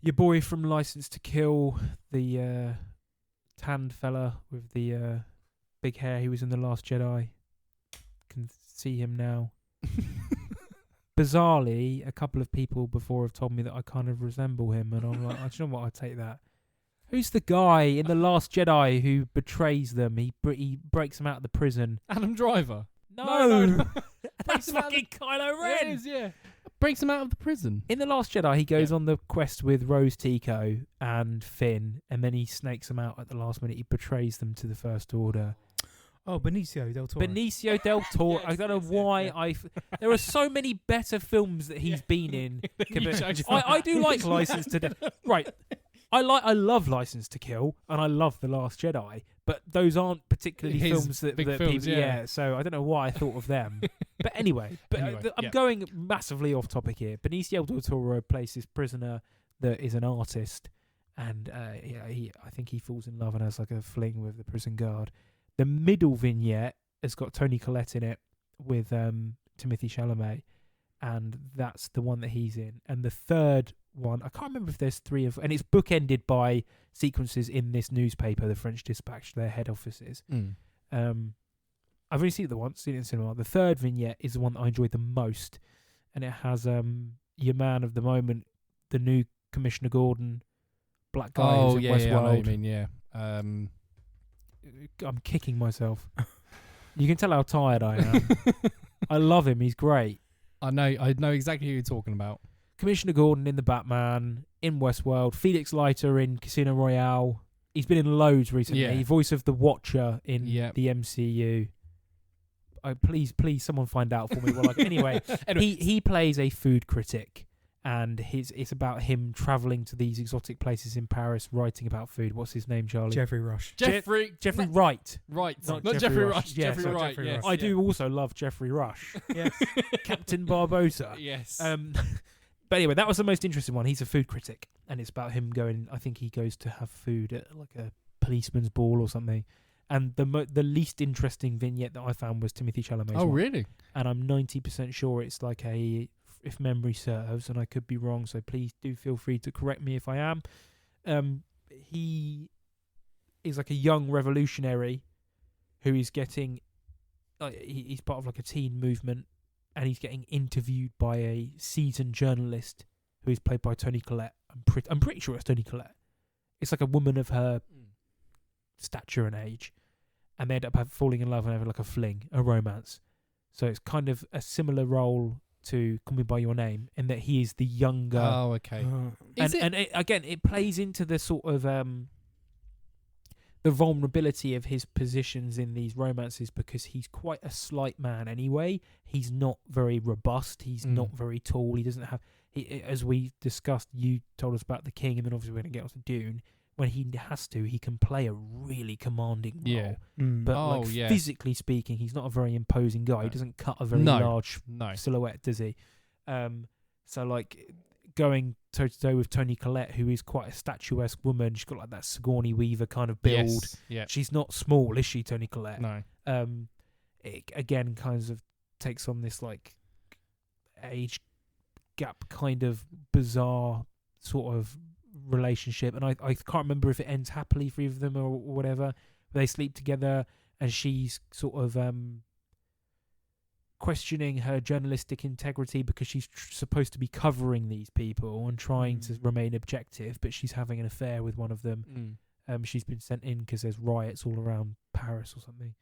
your boy from License to Kill, the tanned fella with the big hair. He was in The Last Jedi. Can see him now. Bizarrely, a couple of people before have told me that I kind of resemble him, and I'm like, do you know what? I'll take that. Who's the guy in The Last Jedi who betrays them? He breaks them out of the prison. Adam Driver. No. That's fucking Kylo Ren. It is, yeah. Breaks him out of the prison. In The Last Jedi, he goes on the quest with Rose Tico and Finn, and then he snakes them out at the last minute. He betrays them to the First Order. Oh, Benicio del Toro. Benicio del Toro. I don't know why there are so many better films that he's been in. I do like License to Death. Right. I love License to Kill, and I love The Last Jedi, but those aren't particularly films that films, people. Yeah, so I don't know why I thought of them. But anyway, I'm going massively off topic here. Benicio del Toro plays this prisoner that is an artist, and I think he falls in love and has like a fling with the prison guard. The middle vignette has got Toni Collette in it with Timothée Chalamet, and that's the one that he's in. And the third one, I can't remember if there's 3 of, and it's bookended by sequences in this newspaper, the French Dispatch, their head offices. I've only seen it once, seen it in cinema. The third vignette is the one that I enjoyed the most, and it has your man of the moment, the new Commissioner Gordon, black guy who's in Westworld. I know what you mean, yeah. I'm kicking myself. You can tell how tired I am. I love him. He's great. I know exactly who you're talking about. Commissioner Gordon in The Batman, in Westworld, Felix Leiter in Casino Royale. He's been in loads recently. Yeah. Voice of the Watcher in the MCU. Please, someone find out for me. Anyway, he plays a food critic, and it's about him travelling to these exotic places in Paris, writing about food. What's his name, Charlie? Jeffrey Rush. Jeffrey Wright. Right. Not Jeffrey Rush. Yes, Jeffrey Wright. Jeffrey Yes. Rush. I do also love Jeffrey Rush. Yes. Captain Barbosa. Yes. But anyway, that was the most interesting one. He's a food critic, and it's about him going. I think he goes to have food at like a policeman's ball or something. And the least interesting vignette that I found was Timothée Chalamet's one. Really? And I'm 90% sure it's like a, if memory serves, and I could be wrong, so please do feel free to correct me if I am. He is like a young revolutionary who is getting, he's part of like a teen movement, and he's getting interviewed by a seasoned journalist who is played by Toni Collette. I'm pretty sure it's Toni Collette. It's like a woman of her stature and age, and they end up falling in love and having like a fling, a romance. So it's kind of a similar role to Call Me By Your Name in that he is the younger. Oh, okay. And it plays into the sort of the vulnerability of his positions in these romances, because he's quite a slight man anyway. He's not very robust. He's not very tall. He doesn't have. As we discussed, you told us about The King, and then obviously we're going to get on to Dune. When he has to, he can play a really commanding role. But physically speaking, he's not a very imposing guy. He doesn't cut a very large silhouette, does he? So like going toe to toe with Toni Collette, who is quite a statuesque woman. She's got like that Sigourney Weaver kind of build. Yes. Yeah. She's not small, is she, Toni Collette? No. It again kind of takes on this like age gap kind of bizarre sort of relationship, and I can't remember if it ends happily for either of them or whatever. They sleep together, and she's sort of questioning her journalistic integrity because she's supposed to be covering these people and trying to remain objective, but she's having an affair with one of them. She's been sent in because there's riots all around Paris or something.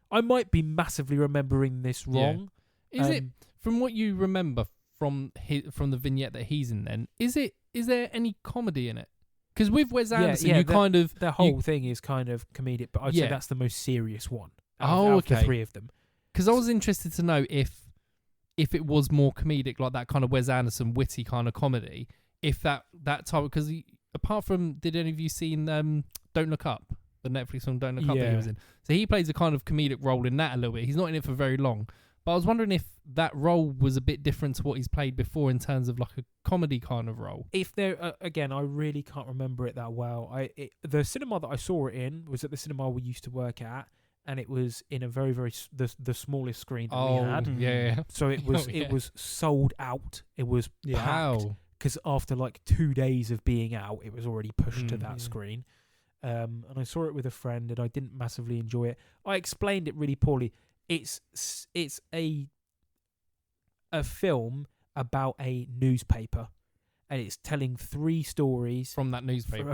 I might be massively remembering this wrong. Is it, from what you remember from the vignette that he's in, then is there any comedy in it? Because with Wes Anderson, the whole thing is kind of comedic, but I'd say that's the most serious one out of the three of them. Because I was interested to know if it was more comedic, like that kind of Wes Anderson witty kind of comedy. If that type, because apart from, did any of you seen Don't Look Up, the Netflix film Don't Look Up that he was in? So he plays a kind of comedic role in that a little bit. He's not in it for very long. But I was wondering if that role was a bit different to what he's played before in terms of like a comedy kind of role. If there, again, I really can't remember it that well. The cinema that I saw it in was at the cinema we used to work at, and it was in a very, very the smallest screen that we had. Yeah. So it was it was sold out. It was packed because after like 2 days of being out, it was already pushed to that screen. And I saw it with a friend, and I didn't massively enjoy it. I explained it really poorly. It's a film about a newspaper, and it's telling 3 stories from that newspaper.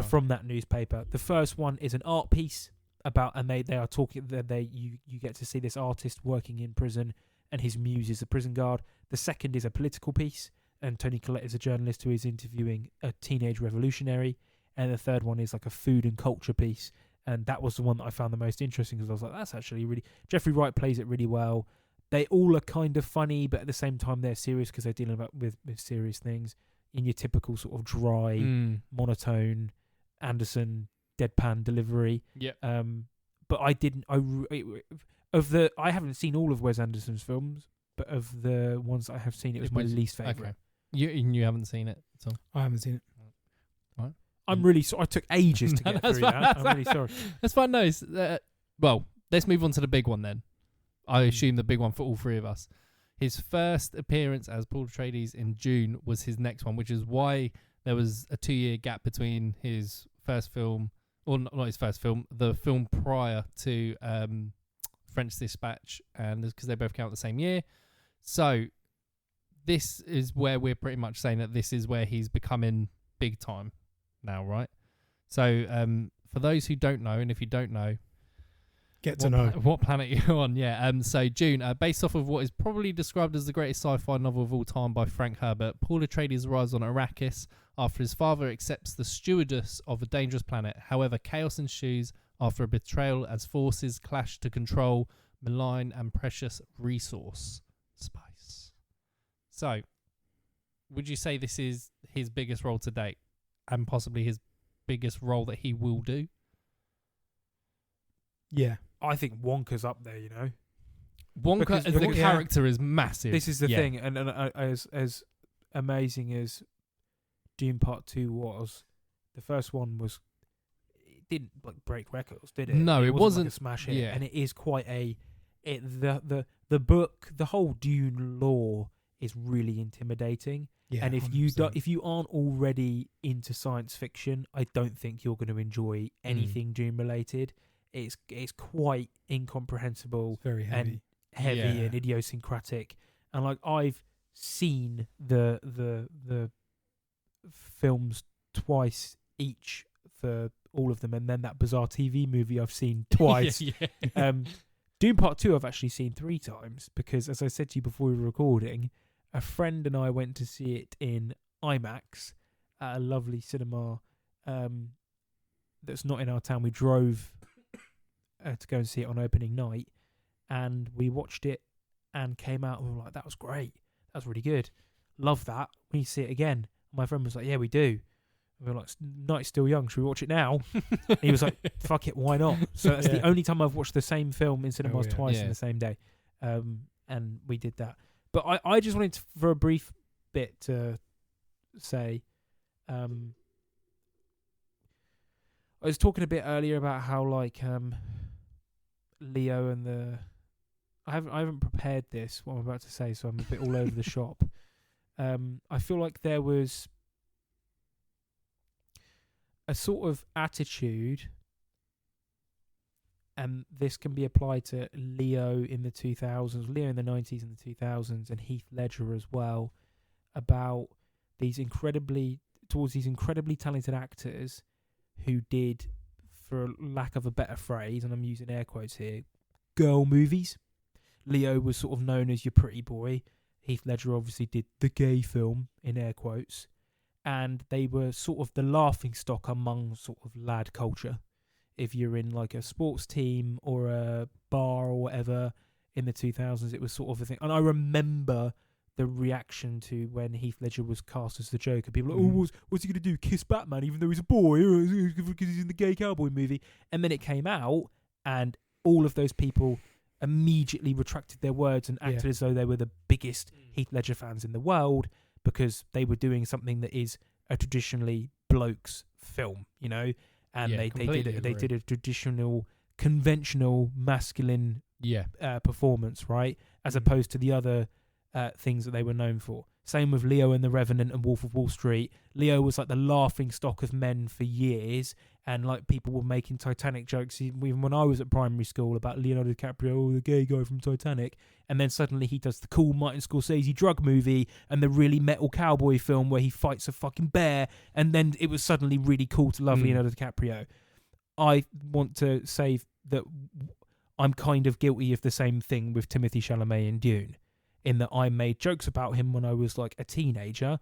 The first one is an art piece about, and they are talking. You get to see this artist working in prison, and his muse is a prison guard. The second is a political piece, and Toni Collette is a journalist who is interviewing a teenage revolutionary. And the third one is like a food and culture piece. And that was the one that I found the most interesting, because I was like, that's actually really... Jeffrey Wright plays it really well. They all are kind of funny, but at the same time they're serious because they're dealing with serious things in your typical sort of dry, monotone, Anderson, deadpan delivery. Yeah. But I haven't seen all of Wes Anderson's films, but of the ones that I have seen, it was my least favourite. Okay. You haven't seen it at all? I haven't seen it. I'm really sorry. I took ages to get through that. I'm really sorry. That's fine. No, well, let's move on to the big one then. I assume the big one for all three of us. His first appearance as Paul Atreides in Dune was his next one, which is why there was a 2-year gap between his first film, or not his first film, the film prior to French Dispatch, and because they both came out the same year. So this is where we're pretty much saying that this is where he's becoming big time now, right? So for those who don't know, and if you don't know, get to know what planet you're on. So Dune, based off of what is probably described as the greatest sci-fi novel of all time by Frank Herbert, Paul Atreides arrives on Arrakis after his father accepts the stewardess of a dangerous planet. However, chaos ensues after a betrayal as forces clash to control malign and precious resource, spice. So, would you say this is his biggest role to date, and possibly his biggest role that he will do? Yeah. I think Wonka's up there, you know. Wonka as a character is massive. This is the thing, and as amazing as Dune Part 2 was, the first one was, it didn't like break records, did it? No, it wasn't like a smash hit, yeah. and it is quite the book, the whole Dune lore is really intimidating. Yeah, and if 100%. if you aren't already into science fiction, I don't think you're going to enjoy anything Dune related. It's quite incomprehensible, It's very heavy, and idiosyncratic. And like I've seen the films twice each for all of them, and then that bizarre TV movie I've seen twice. Dune Part 2 I've actually seen 3 times because, as I said to you before we were recording, a friend and I went to see it in IMAX at a lovely cinema that's not in our town. We drove to go and see it on opening night, and we watched it and came out and we were like, that was great. That was really good. Love that. We need to see it again. My friend was like, yeah, we do. We were like, night's still young. Should we watch it now? And he was like, fuck it, why not? So that's the only time I've watched the same film in cinemas twice in the same day. And we did that. But I just wanted to, for a brief bit to say, I was talking a bit earlier about how like Leo and the I haven't prepared this, what I'm about to say, so I'm a bit all over the shop. I feel like there was a sort of attitude, and this can be applied to Leo in the 2000s, Leo in the 90s and the 2000s, and Heath Ledger as well, about these incredibly talented actors who did, for lack of a better phrase, and I'm using air quotes here, girl movies. Leo was sort of known as your pretty boy. Heath Ledger obviously did the gay film, in air quotes. And they were sort of the laughing stock among sort of lad culture. If you're in like a sports team or a bar or whatever in the 2000s, it was sort of a thing. And I remember the reaction to when Heath Ledger was cast as the Joker. People were like, what's he going to do? Kiss Batman even though he's a boy? Because he's in the gay cowboy movie. And then it came out and all of those people immediately retracted their words and acted as though they were the biggest Heath Ledger fans in the world because they were doing something that is a traditionally blokes film, you know, and they did a traditional, conventional masculine performance, right, as opposed to the other things that they were known for. Same with Leo and the Revenant and Wolf of Wall Street. Leo was like the laughing stock of men for years, and like people were making Titanic jokes even when I was at primary school about Leonardo DiCaprio, the gay guy from Titanic, and then suddenly he does the cool Martin Scorsese drug movie and the really metal cowboy film where he fights a fucking bear, and then it was suddenly really cool to love Leonardo DiCaprio. I want to say that I'm kind of guilty of the same thing with Timothée Chalamet in Dune, in that I made jokes about him when I was like a teenager,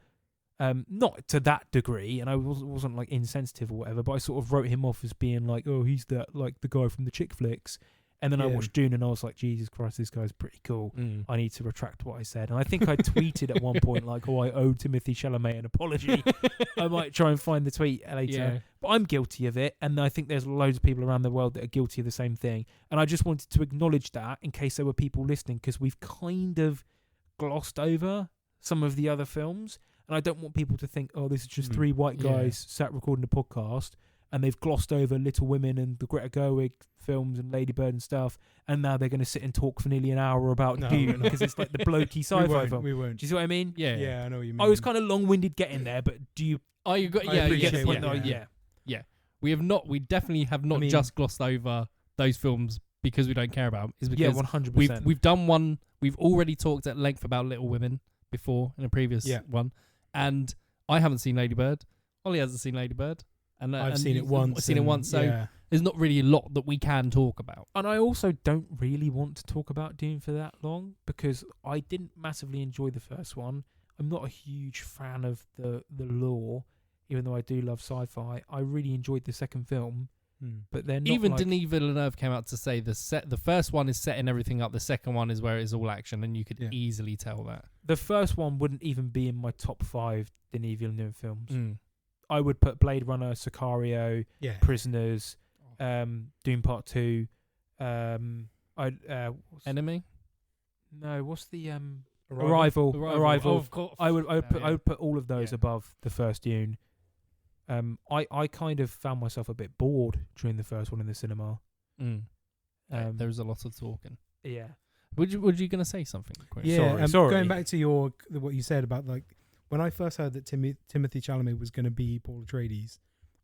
not to that degree, and I wasn't like insensitive or whatever, but I sort of wrote him off as being like, oh, he's that like the guy from the chick flicks. And then I watched Dune and I was like, Jesus Christ, this guy's pretty cool. I need to retract what I said. And I think I tweeted at one point like, oh, I owe Timothée Chalamet an apology. I might try and find the tweet later. But I'm guilty of it. And I think there's loads of people around the world that are guilty of the same thing. And I just wanted to acknowledge that in case there were people listening, because we've kind of glossed over some of the other films. And I don't want people to think, oh, this is just 3 white guys sat recording a podcast, and they've glossed over Little Women and the Greta Gerwig films and Lady Bird and stuff, and now they're going to sit and talk for nearly an hour about Dune because it's like the blokey sci-fi film. We won't. Do you see what I mean? Yeah, I know what you mean. I was kind of long-winded getting there, but do you... I you get the point? Yeah. We definitely have not just glossed over those films because we don't care about them. It's because 100%. We've done one. We've already talked at length about Little Women before in a previous one, and I haven't seen Lady Bird. Ollie hasn't seen Lady Bird. And I've seen it once. So there's not really a lot that we can talk about. And I also don't really want to talk about Dune for that long because I didn't massively enjoy the first one. I'm not a huge fan of the lore, even though I do love sci-fi. I really enjoyed the second film, but they're not even Denis Villeneuve came out to say the first one is setting everything up. The second one is where it's all action, and you could easily tell that. The first one wouldn't even be in my top 5 Denis Villeneuve films. I would put Blade Runner, Sicario, Prisoners, Dune Part 2, Enemy? No, what's the Arrival. Of course. I would put all of those above the first Dune. I kind of found myself a bit bored during the first one in the cinema. There was a lot of talking. Yeah. Were you going to say something? Quick? Yeah. Sorry. Going back to what you said about like when I first heard that Timothée Chalamet was going to be Paul Atreides,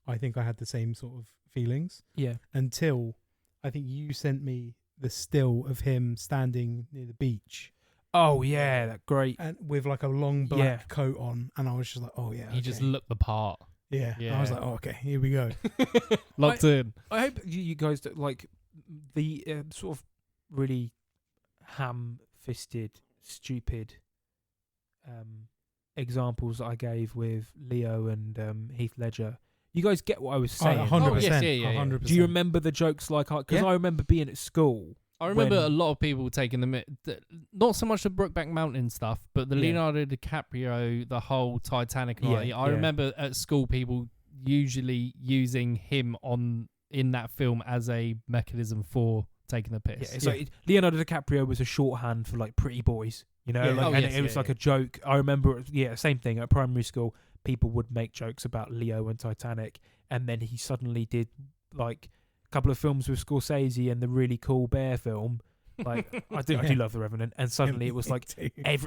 I think I had the same sort of feelings. Yeah. Until I think you sent me the still of him standing near the beach. Oh yeah, that great. And with like a long black coat on, and I was just like, oh yeah. He just looked the part. Yeah. I was like, oh okay, here we go. Locked in. I hope you guys don't like the sort of really ham-fisted, stupid examples that I gave with Leo and Heath Ledger. You guys get what I was saying? 100%. Yes, yeah. 100%. Do you remember the jokes like? Because I remember being at school. I remember a lot of people taking not so much the Brokeback Mountain stuff, but the Leonardo DiCaprio, the whole Titanic. I remember at school people usually using him in that film as a mechanism for taking the piss. Yeah, it's like Leonardo DiCaprio was a shorthand for like pretty boys, you know, it was like a joke. I remember, same thing at primary school. People would make jokes about Leo and Titanic, and then he suddenly did like couple of films with Scorsese and the really cool bear film. Like I do love The Revenant, and suddenly it was like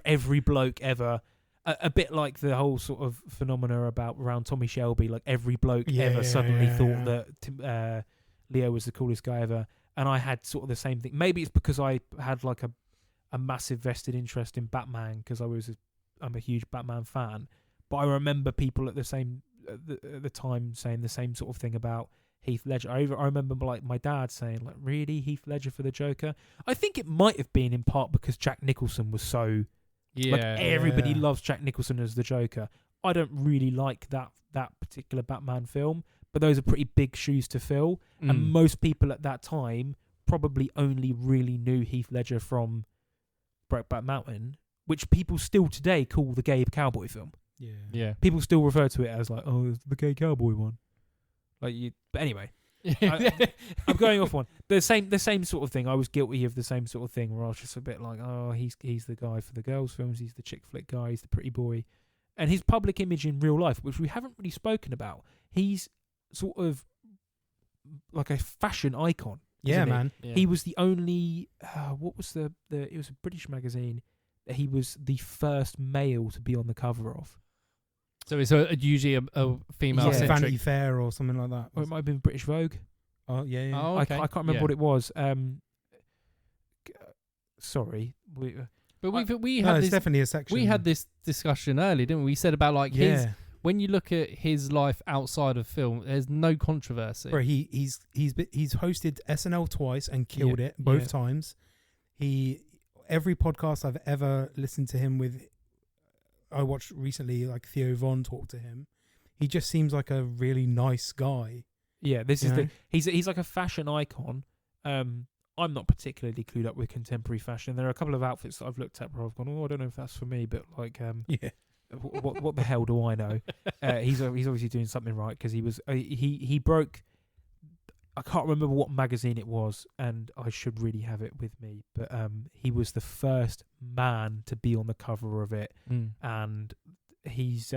every bloke ever, a bit like the whole sort of phenomena around Tommy Shelby. Like every bloke ever suddenly thought that Leo was the coolest guy ever, and I had sort of the same thing. Maybe it's because I had like a massive vested interest in Batman because I'm a huge Batman fan. But I remember people at the time saying the same sort of thing about Heath Ledger. I remember like my dad saying like, really, Heath Ledger for the Joker? I think it might have been in part because Jack Nicholson was so everybody loves Jack Nicholson as the Joker. I don't really like that particular Batman film, but those are pretty big shoes to fill, and most people at that time probably only really knew Heath Ledger from Brokeback Mountain, which people still today call the gay cowboy film. Yeah. People still refer to it as like, oh, it's the gay cowboy one. But anyway, I'm going off one. The same sort of thing. I was guilty of the same sort of thing where I was just a bit like, oh, he's the guy for the girls' films. He's the chick flick guy. He's the pretty boy, and his public image in real life, which we haven't really spoken about. He's sort of like a fashion icon. Yeah, man. Yeah. He was the only. What was the? It was a British magazine that he was the first male to be on the cover of. So it's usually a female centric. Vanity Fair or something like that. Or it might have been British Vogue. Oh, yeah. Oh, okay. I can't remember what it was. Sorry. But we had this, it's definitely a section. We had this discussion earlier, didn't we? We said about like when you look at his life outside of film, there's no controversy. Bro, he's hosted SNL twice and killed it both times. Every podcast I've ever listened to him with, I watched recently, like Theo Von talk to him. He just seems like a really nice guy. Yeah, he's like a fashion icon. I'm not particularly clued up with contemporary fashion. There are a couple of outfits that I've looked at where I've gone, I don't know if that's for me, but like, what the hell do I know? He's obviously doing something right because he broke. I can't remember what magazine it was, and I should really have it with me. But he was the first man to be on the cover of it, and he's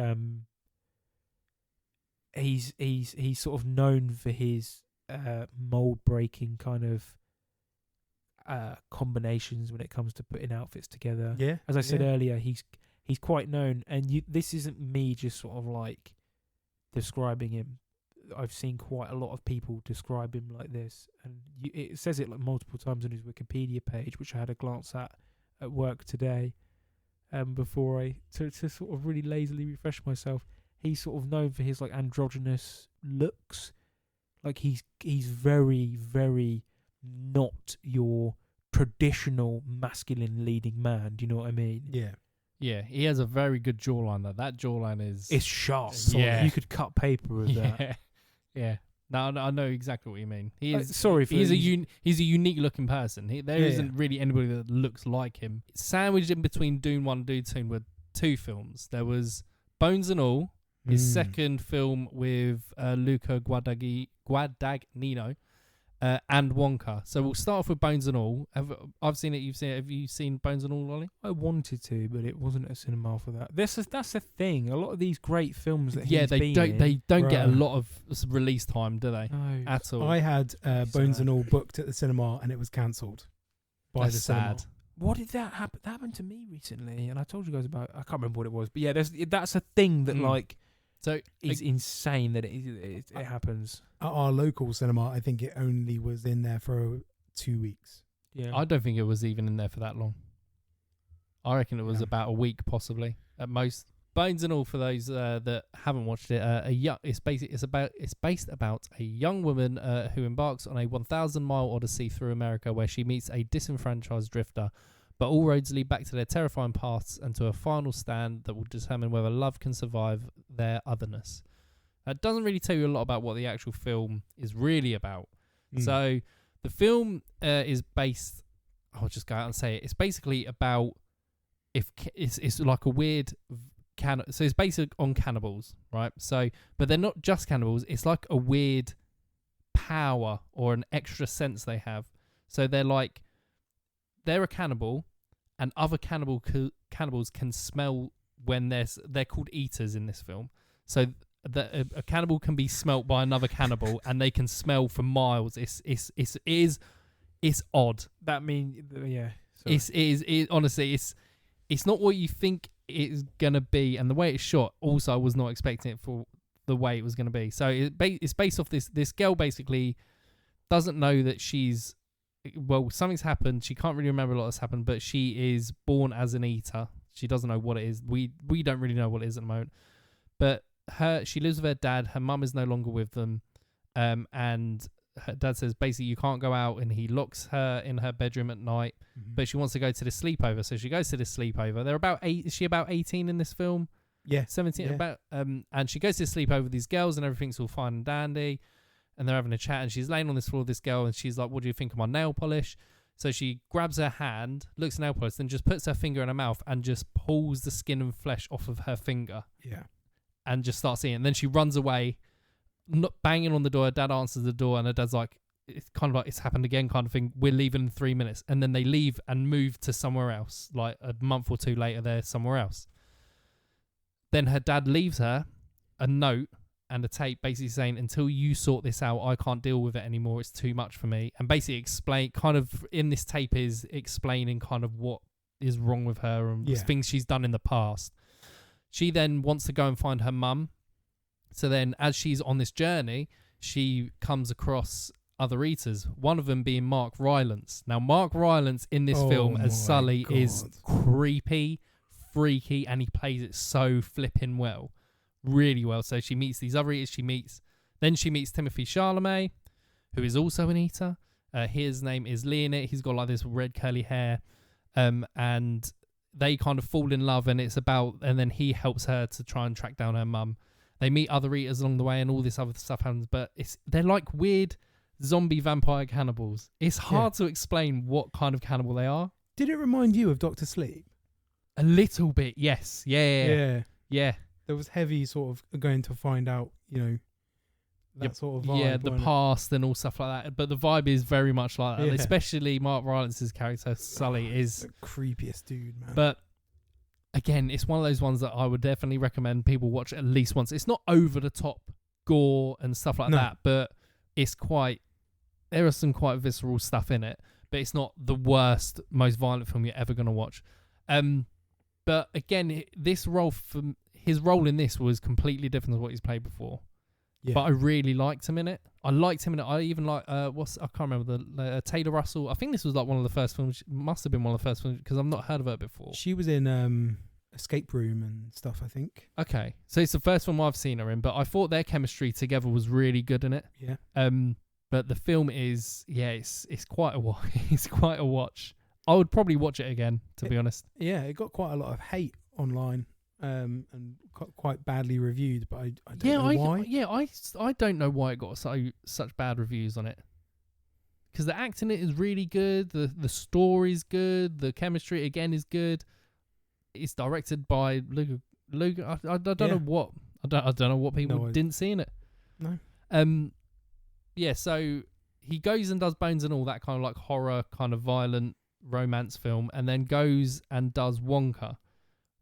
sort of known for his mold breaking kind of combinations when it comes to putting outfits together. Yeah, as I said earlier, he's quite known, and this isn't me just sort of like describing him. I've seen quite a lot of people describe him like this, and it says it like multiple times on his Wikipedia page, which I had a glance at work today, before to sort of really lazily refresh myself. He's sort of known for his like androgynous looks, like he's very, very not your traditional masculine leading man. Do you know what I mean? Yeah. Yeah, he has a very good jawline though. That jawline it's sharp. Yeah. You could cut paper with that. Yeah. No, I know exactly what you mean. He is. He's a unique looking person. There isn't really anybody that looks like him. Sandwiched in between Dune 1 and Dune 2 were two films. There was Bones and All, his second film with Luca Guadagnino, and Wonka. So we'll start off with Bones and All. I've seen it. You've seen it. Have you seen Bones and All, Ollie? I wanted to, but it wasn't a cinema for that. That's the thing. A lot of these great films that they don't get a lot of release time, do they? No. At all. I had Bones and All booked at the cinema, and it was cancelled by the cinema. Sad. What did that happen? That happened to me recently, and I told you guys about. I can't remember what it was, but yeah, that's a thing that is insane that it happens. At our local cinema, I think it only was in there for 2 weeks. Yeah, I don't think it was even in there for that long. I reckon it was about a week, possibly at most. Bones and All, for those that haven't watched it, it's based about a young woman who embarks on a 1,000-mile odyssey through America, where she meets a disenfranchised drifter. But all roads lead back to their terrifying pasts and to a final stand that will determine whether love can survive their otherness. It doesn't really tell you a lot about what the actual film is really about. So the film is based... I'll just go out and say it. It's basically about... It's like a weird... So it's based on cannibals, right? So, but they're not just cannibals. It's like a weird power or an extra sense they have. So they're a cannibal, and other cannibals can smell when they're called eaters in this film. So a cannibal can be smelt by another cannibal, and they can smell for miles. It's odd. That means Honestly, it's not what you think it's gonna be, and the way it's shot. Also, I was not expecting it for the way it was gonna be. So it's based off this girl basically doesn't know that she's. Well, something's happened. She can't really remember a lot that's happened, but she is born as an eater. She doesn't know what it is. We don't really know what it is at the moment. But she lives with her dad. Her mum is no longer with them. And her dad says basically you can't go out, and he locks her in her bedroom at night. Mm-hmm. But she wants to go to the sleepover, so she goes to the sleepover. They're about 8. Is she about 18 in this film? Yeah, 17. Yeah. About. And she goes to the sleepover with these girls, and everything's all fine and dandy. And they're having a chat, and she's laying on this floor with this girl, and she's like, what do you think of my nail polish? So she grabs her hand, looks at nail polish, then just puts her finger in her mouth and just pulls the skin and flesh off of her finger. Yeah. And just starts eating. And then she runs away, not banging on the door. Her dad answers the door, and her dad's like, it's kind of like, it's happened again kind of thing. We're leaving in 3 minutes. And then they leave and move to somewhere else. Like a month or two later, they're somewhere else. Then her dad leaves her a note and a tape basically saying, until you sort this out, I can't deal with it anymore. It's too much for me. And basically explain, kind of in this tape is explaining kind of what is wrong with her and things she's done in the past. She then wants to go and find her mum. So then as she's on this journey, she comes across other eaters, one of them being Mark Rylance. Now, Mark Rylance in this film as Sully is creepy, freaky, and he plays it so flipping well. Really well. So she meets these other eaters. She meets Timothée Chalamet, who is also an eater. His name is Leonid. He's got like this red curly hair, and they kind of fall in love. And then he helps her to try and track down her mum. They meet other eaters along the way, and all this other stuff happens. But they're like weird zombie vampire cannibals. It's hard to explain what kind of cannibal they are. Did it remind you of Dr. Sleep? A little bit, yes. Yeah. There was heavy sort of going to find out, that sort of vibe. Yeah, the past and all stuff like that. But the vibe is very much like that. Yeah. Especially Mark Rylance's character, Sully, is the creepiest dude, man. But again, it's one of those ones that I would definitely recommend people watch at least once. It's not over the top gore and stuff like that, but it's there are some quite visceral stuff in it, but it's not the worst, most violent film you're ever going to watch. But again, his role in this was completely different to what he's played before. Yeah. But I really liked him in it. I even like I can't remember the Taylor Russell. I think this was like one of the first films. Must have been one of the first films because I've not heard of her before. She was in Escape Room and stuff, I think. Okay, so it's the first film I've seen her in. But I thought their chemistry together was really good in it. Yeah. But the film is it's quite a watch. It's quite a watch. I would probably watch it again, to be honest. Yeah, it got quite a lot of hate online. And quite badly reviewed, but I don't know why. I don't know why it got such bad reviews on it. Because the acting in it is really good, the story's good, the chemistry again is good. It's directed by Luca. I don't know what I don't know what people didn't see in it. No. Yeah. So he goes and does Bones and All, that kind of like horror, kind of violent romance film, and then goes and does Wonka.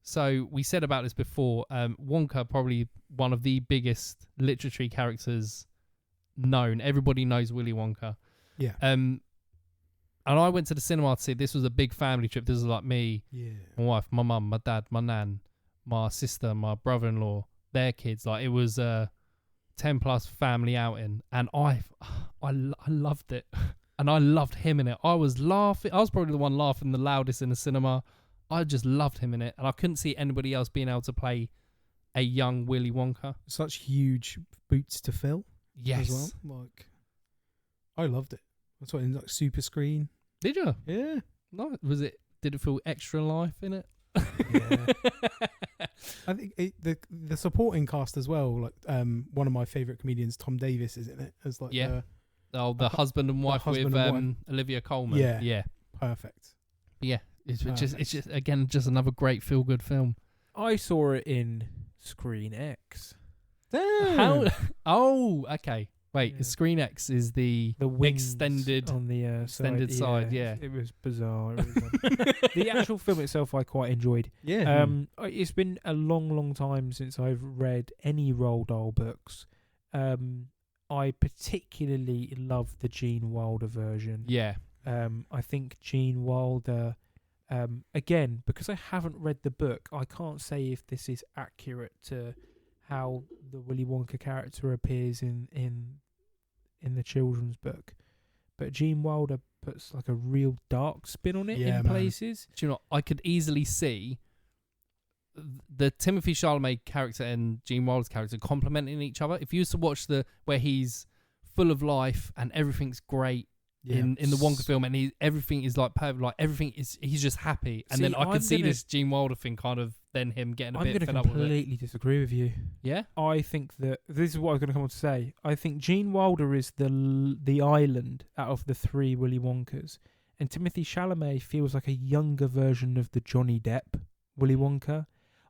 So we said about this before. Wonka, probably one of the biggest literary characters known. Everybody knows Willy Wonka. Yeah. And I went to the cinema to see. This was a big family trip. This was like me, my wife, my mum, my dad, my nan, my sister, my brother-in-law, their kids. Like, it was a 10+ family outing, and I loved it, and I loved him in it. I was laughing. I was probably the one laughing the loudest in the cinema. I just loved him in it, and I couldn't see anybody else being able to play a young Willy Wonka. Such huge boots to fill. Yes. As well. Like, I loved it. That's what in like super screen. Did you? Yeah. No. Did it feel extra life in it? Yeah. I think the supporting cast as well. Like one of my favorite comedians, Tom Davis, is in it as like the husband and wife with Olivia Colman. Yeah. Perfect. Yeah. It's just again just another great feel good film. I saw it in Screen X. How? Oh, okay. Wait, Screen X is the extended on the extended side. Yeah, it was bizarre. The actual film itself, I quite enjoyed. Yeah. It's been a long time since I've read any Roald Dahl books. I particularly love the Gene Wilder version. Yeah. I think Gene Wilder. Again, because I haven't read the book, I can't say if this is accurate to how the Willy Wonka character appears in the children's book. But Gene Wilder puts like a real dark spin on it in places. Do you know, I could easily see the Timothée Chalamet character and Gene Wilder's character complementing each other. If you used to watch where he's full of life and everything's great, in the Wonka film, and everything is like perfect, like he's just happy, and then I could see this Gene Wilder thing kind of then him getting a bit fed up with it. I'm going to completely disagree with you. Yeah, I think that this is what I was going to come on to say. I think Gene Wilder is the island out of the three Willy Wonkas, and Timothée Chalamet feels like a younger version of the Johnny Depp Willy Wonka.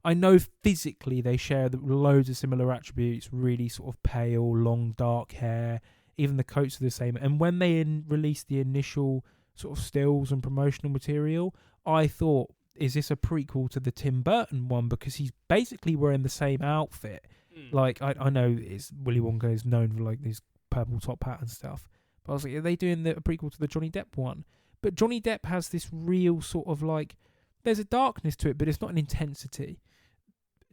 I know physically they share loads of similar attributes, really sort of pale, long, dark hair. Even the coats are the same. And when they released the initial sort of stills and promotional material, I thought, is this a prequel to the Tim Burton one? Because he's basically wearing the same outfit. Like, I know Willy Wonka is known for like these purple top hat and stuff. But I was like, are they doing a prequel to the Johnny Depp one? But Johnny Depp has this real sort of like, there's a darkness to it, but it's not an intensity.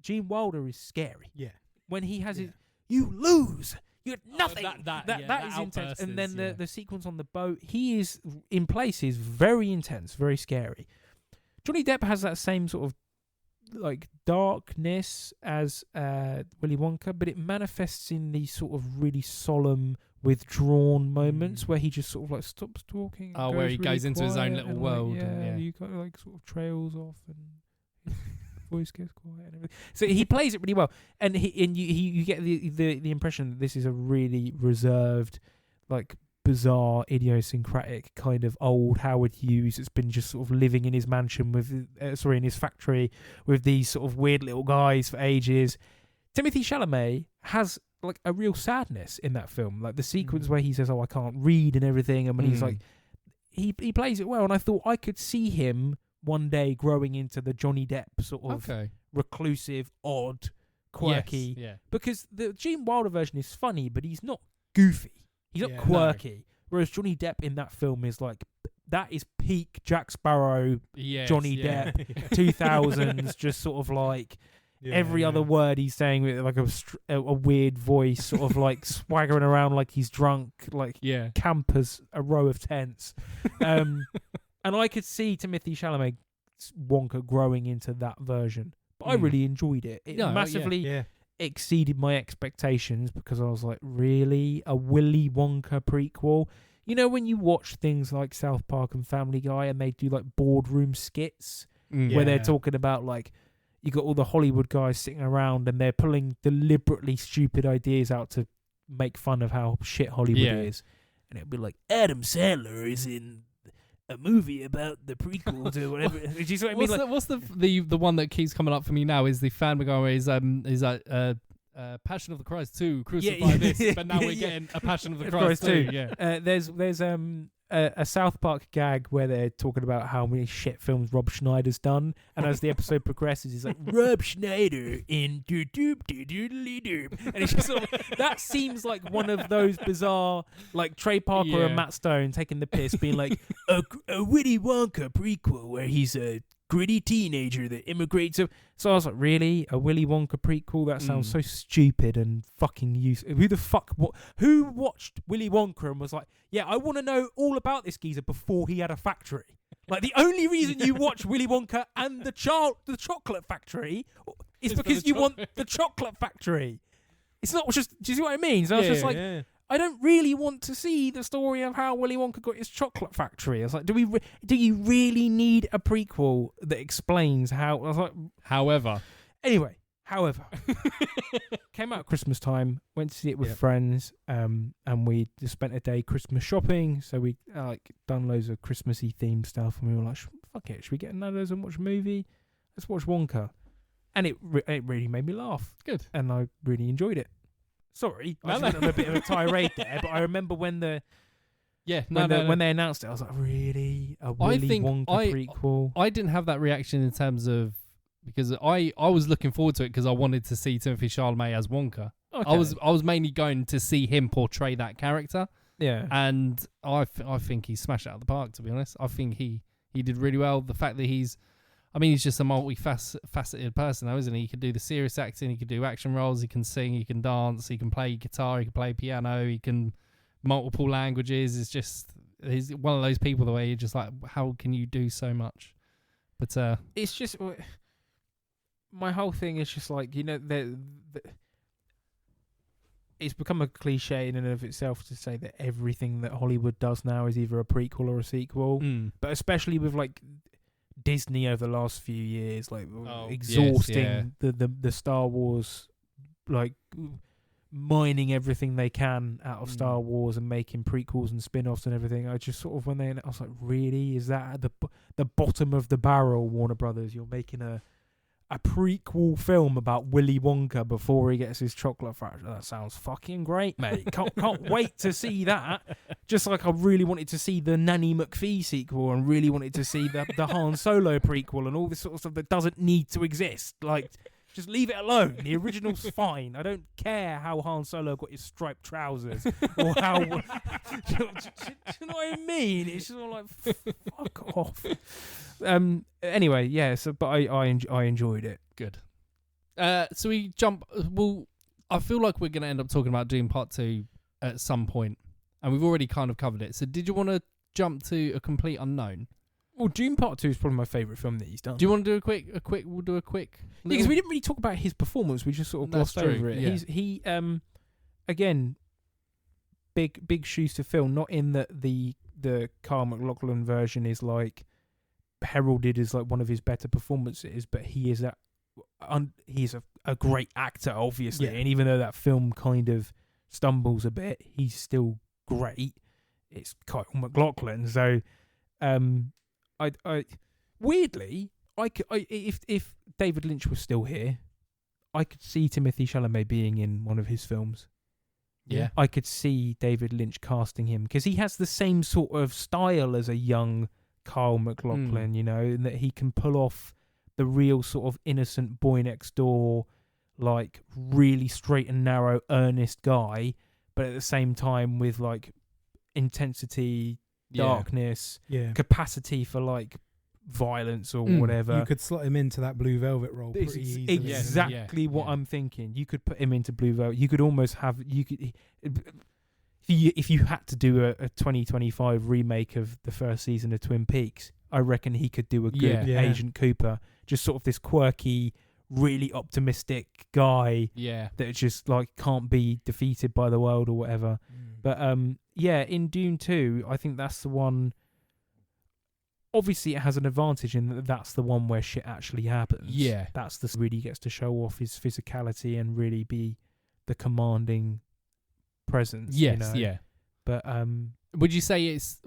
Gene Wilder is scary. Yeah. When he has you lose. You're nothing. That is intense. And then the sequence on the boat, he is in places very intense, very scary. Johnny Depp has that same sort of like darkness as Willy Wonka, but it manifests in these sort of really solemn, withdrawn moments where he just sort of like stops talking. Oh, where he goes into his own little world. Like, you kind of like sort of trails off and voice gets quiet and everything. So he plays it really well, and you get the impression that this is a really reserved, like bizarre, idiosyncratic kind of old Howard Hughes that's been just sort of living in his mansion with, in his factory with these sort of weird little guys for ages. Timothée Chalamet has like a real sadness in that film, like the sequence where he says, "Oh, I can't read" and everything, and when he's like, he plays it well, and I thought I could see him one day growing into the Johnny Depp sort of reclusive, odd, quirky. Yes, because the Gene Wilder version is funny, but he's not goofy. He's not quirky. No. Whereas Johnny Depp in that film is like, that is peak Jack Sparrow, Johnny Depp, 2000s, just sort of like every other word he's saying with like a weird voice, sort of like swaggering around like he's drunk, like campers a row of tents. And I could see Timothée Chalamet Wonka growing into that version. But I really enjoyed it. It massively exceeded my expectations because I was like, really? A Willy Wonka prequel? You know, when you watch things like South Park and Family Guy and they do like boardroom skits where they're talking about like, you got all the Hollywood guys sitting around and they're pulling deliberately stupid ideas out to make fun of how shit Hollywood is. And it'd be like, Adam Sandler is in a movie about the prequel to whatever. Do you see what I mean? What's the one that keeps coming up for me now is the Family Guy where is Passion of the Christ 2, Crucify This, but now we're getting a Passion of the Christ 2. Yeah. There's a South Park gag where they're talking about how many shit films Rob Schneider's done, and as the episode progresses, he's like, Rob Schneider in doop doop doop doop, and it's just sort of, that seems like one of those bizarre, like Trey Parker and Matt Stone taking the piss, being like a Willy Wonka prequel where he's a gritty teenager that immigrates. So I was like, really? A Willy Wonka prequel? That sounds so stupid and fucking useless. Who watched Willy Wonka and was like, yeah, I want to know all about this geezer before he had a factory? Like, the only reason you watch Willy Wonka and the Chocolate Factory is because you want the Chocolate Factory. It's not just, do you see what I mean? So I was just like, I don't really want to see the story of how Willy Wonka got his chocolate factory. I was like, do you really need a prequel that explains how? I was like, however, came out at Christmas time, went to see it with friends, and we just spent a day Christmas shopping. So we done loads of Christmassy themed stuff, and we were like, fuck it, should we get another and watch a movie? Let's watch Wonka, and it really made me laugh. Good, and I really enjoyed it. Sorry, I went on a bit of a tirade there, but I remember when when they announced it, I was like, really? A Willy Wonka prequel? I didn't have that reaction in terms of, because I was looking forward to it because I wanted to see Timothée Chalamet as Wonka. Okay. I was mainly going to see him portray that character. Yeah. And I think he smashed it out of the park, to be honest. I think he did really well. The fact that he's just a multifaceted person, though, isn't he? He can do the serious acting, he can do action roles, he can sing, he can dance, he can play guitar, he can play piano, he can multiple languages. He's one of those people, the way you're just like, how can you do so much? But it's just, my whole thing is just like, it's become a cliche in and of itself to say that everything that Hollywood does now is either a prequel or a sequel. But especially with like Disney over the last few years, like exhausting the Star Wars, like mining everything they can out of Star Wars and making prequels and spin-offs and everything. I just sort of, I was like, really? Is that at the bottom of the barrel, Warner Brothers? You're making a prequel film about Willy Wonka before he gets his chocolate factory? That sounds fucking great, mate. Can't wait to see that. Just like I really wanted to see the Nanny McPhee sequel and really wanted to see the Han Solo prequel and all this sort of stuff that doesn't need to exist. Like, just leave it alone. The original's fine. I don't care how Han Solo got his striped trousers or how. Do you know what I mean? It's just all like, fuck off. Anyway, yeah. So, but I enjoyed it. Good. So we jump. Well, I feel like we're going to end up talking about Dune Part 2 at some point, and we've already kind of covered it. So, did you want to jump to A Complete Unknown? Well, Dune Part 2 is probably my favourite film that he's done. Do you want to do a quick? We'll do a quick. Yeah, because we didn't really talk about his performance. We just sort of glossed over it. Yeah. He again, big shoes to fill. Not in that the Kyle MacLachlan version is like heralded as like one of his better performances, but he is he's a great actor, obviously. Yeah. And even though that film kind of stumbles a bit, he's still great. It's Kyle MacLachlan, so. I weirdly, if David Lynch was still here, I could see Timothée Chalamet being in one of his films. Yeah, I could see David Lynch casting him because he has the same sort of style as a young Kyle MacLachlan, and that he can pull off the real sort of innocent boy next door, like really straight and narrow, earnest guy, but at the same time with like intensity, darkness, capacity for like violence or whatever. You could slot him into that Blue Velvet role pretty easily. Exactly what I'm thinking. You could put him into Blue Velvet. You could almost have if you had to do a 2025 remake of the first season of Twin Peaks, I reckon he could do a good Agent Cooper. Just sort of this quirky, really optimistic guy that just like can't be defeated by the world or whatever. But in Dune 2, I think that's the one. Obviously, it has an advantage in that that's the one where shit actually happens. Yeah, that's the really gets to show off his physicality and really be the commanding presence. Yes, yeah. But would you say it's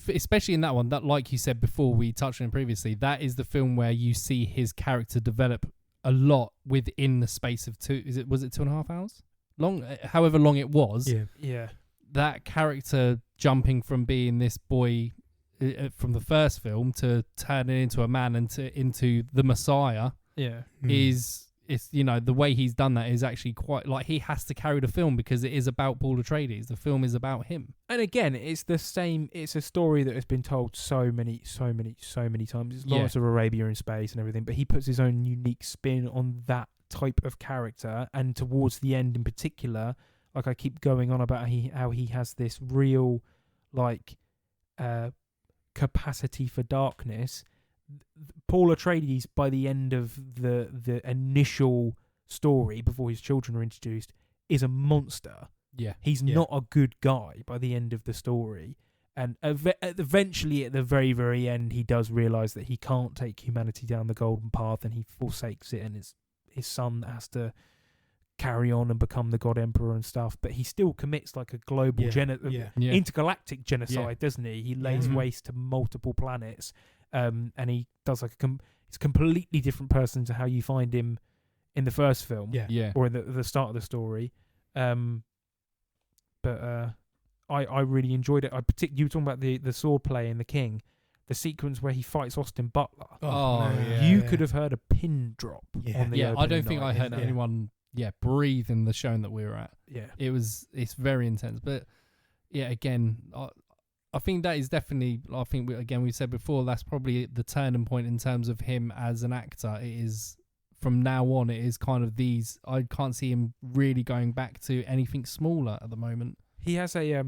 especially in that one, that like you said before, we touched on it previously, that is the film where you see his character develop a lot within the space of was it 2.5 hours long, however long it was. Yeah. That character jumping from being this boy from the first film to turning into a man and into the Messiah. Yeah. It's the way he's done that is actually quite like he has to carry the film because it is about Paul Atreides. The film is about him. And again, it's the same. It's a story that has been told so many times. It's Lawrence of Arabia in space and everything, but he puts his own unique spin on that type of character. And towards the end, in particular, like I keep going on about how he has this real capacity for darkness. Paul Atreides, by the end of the initial story, before his children are introduced, is a monster. Yeah, he's not a good guy by the end of the story, and eventually, at the very, very end, he does realise that he can't take humanity down the golden path, and he forsakes it, and his son has to carry on and become the God Emperor and stuff. But he still commits like a global intergalactic genocide, doesn't he? He lays waste to multiple planets. And he does like it's a completely different person to how you find him in the first film, or in the start of the story. But I really enjoyed it. You were talking about the sword play in The King, the sequence where he fights Austin Butler. You could have heard a pin drop on the I don't think I heard anyone breathe in the show that we were at. It's very intense. But again, I think that is definitely, we said before, that's probably the turning point in terms of him as an actor. It is, from now on, it is kind of I can't see him really going back to anything smaller at the moment. He has I've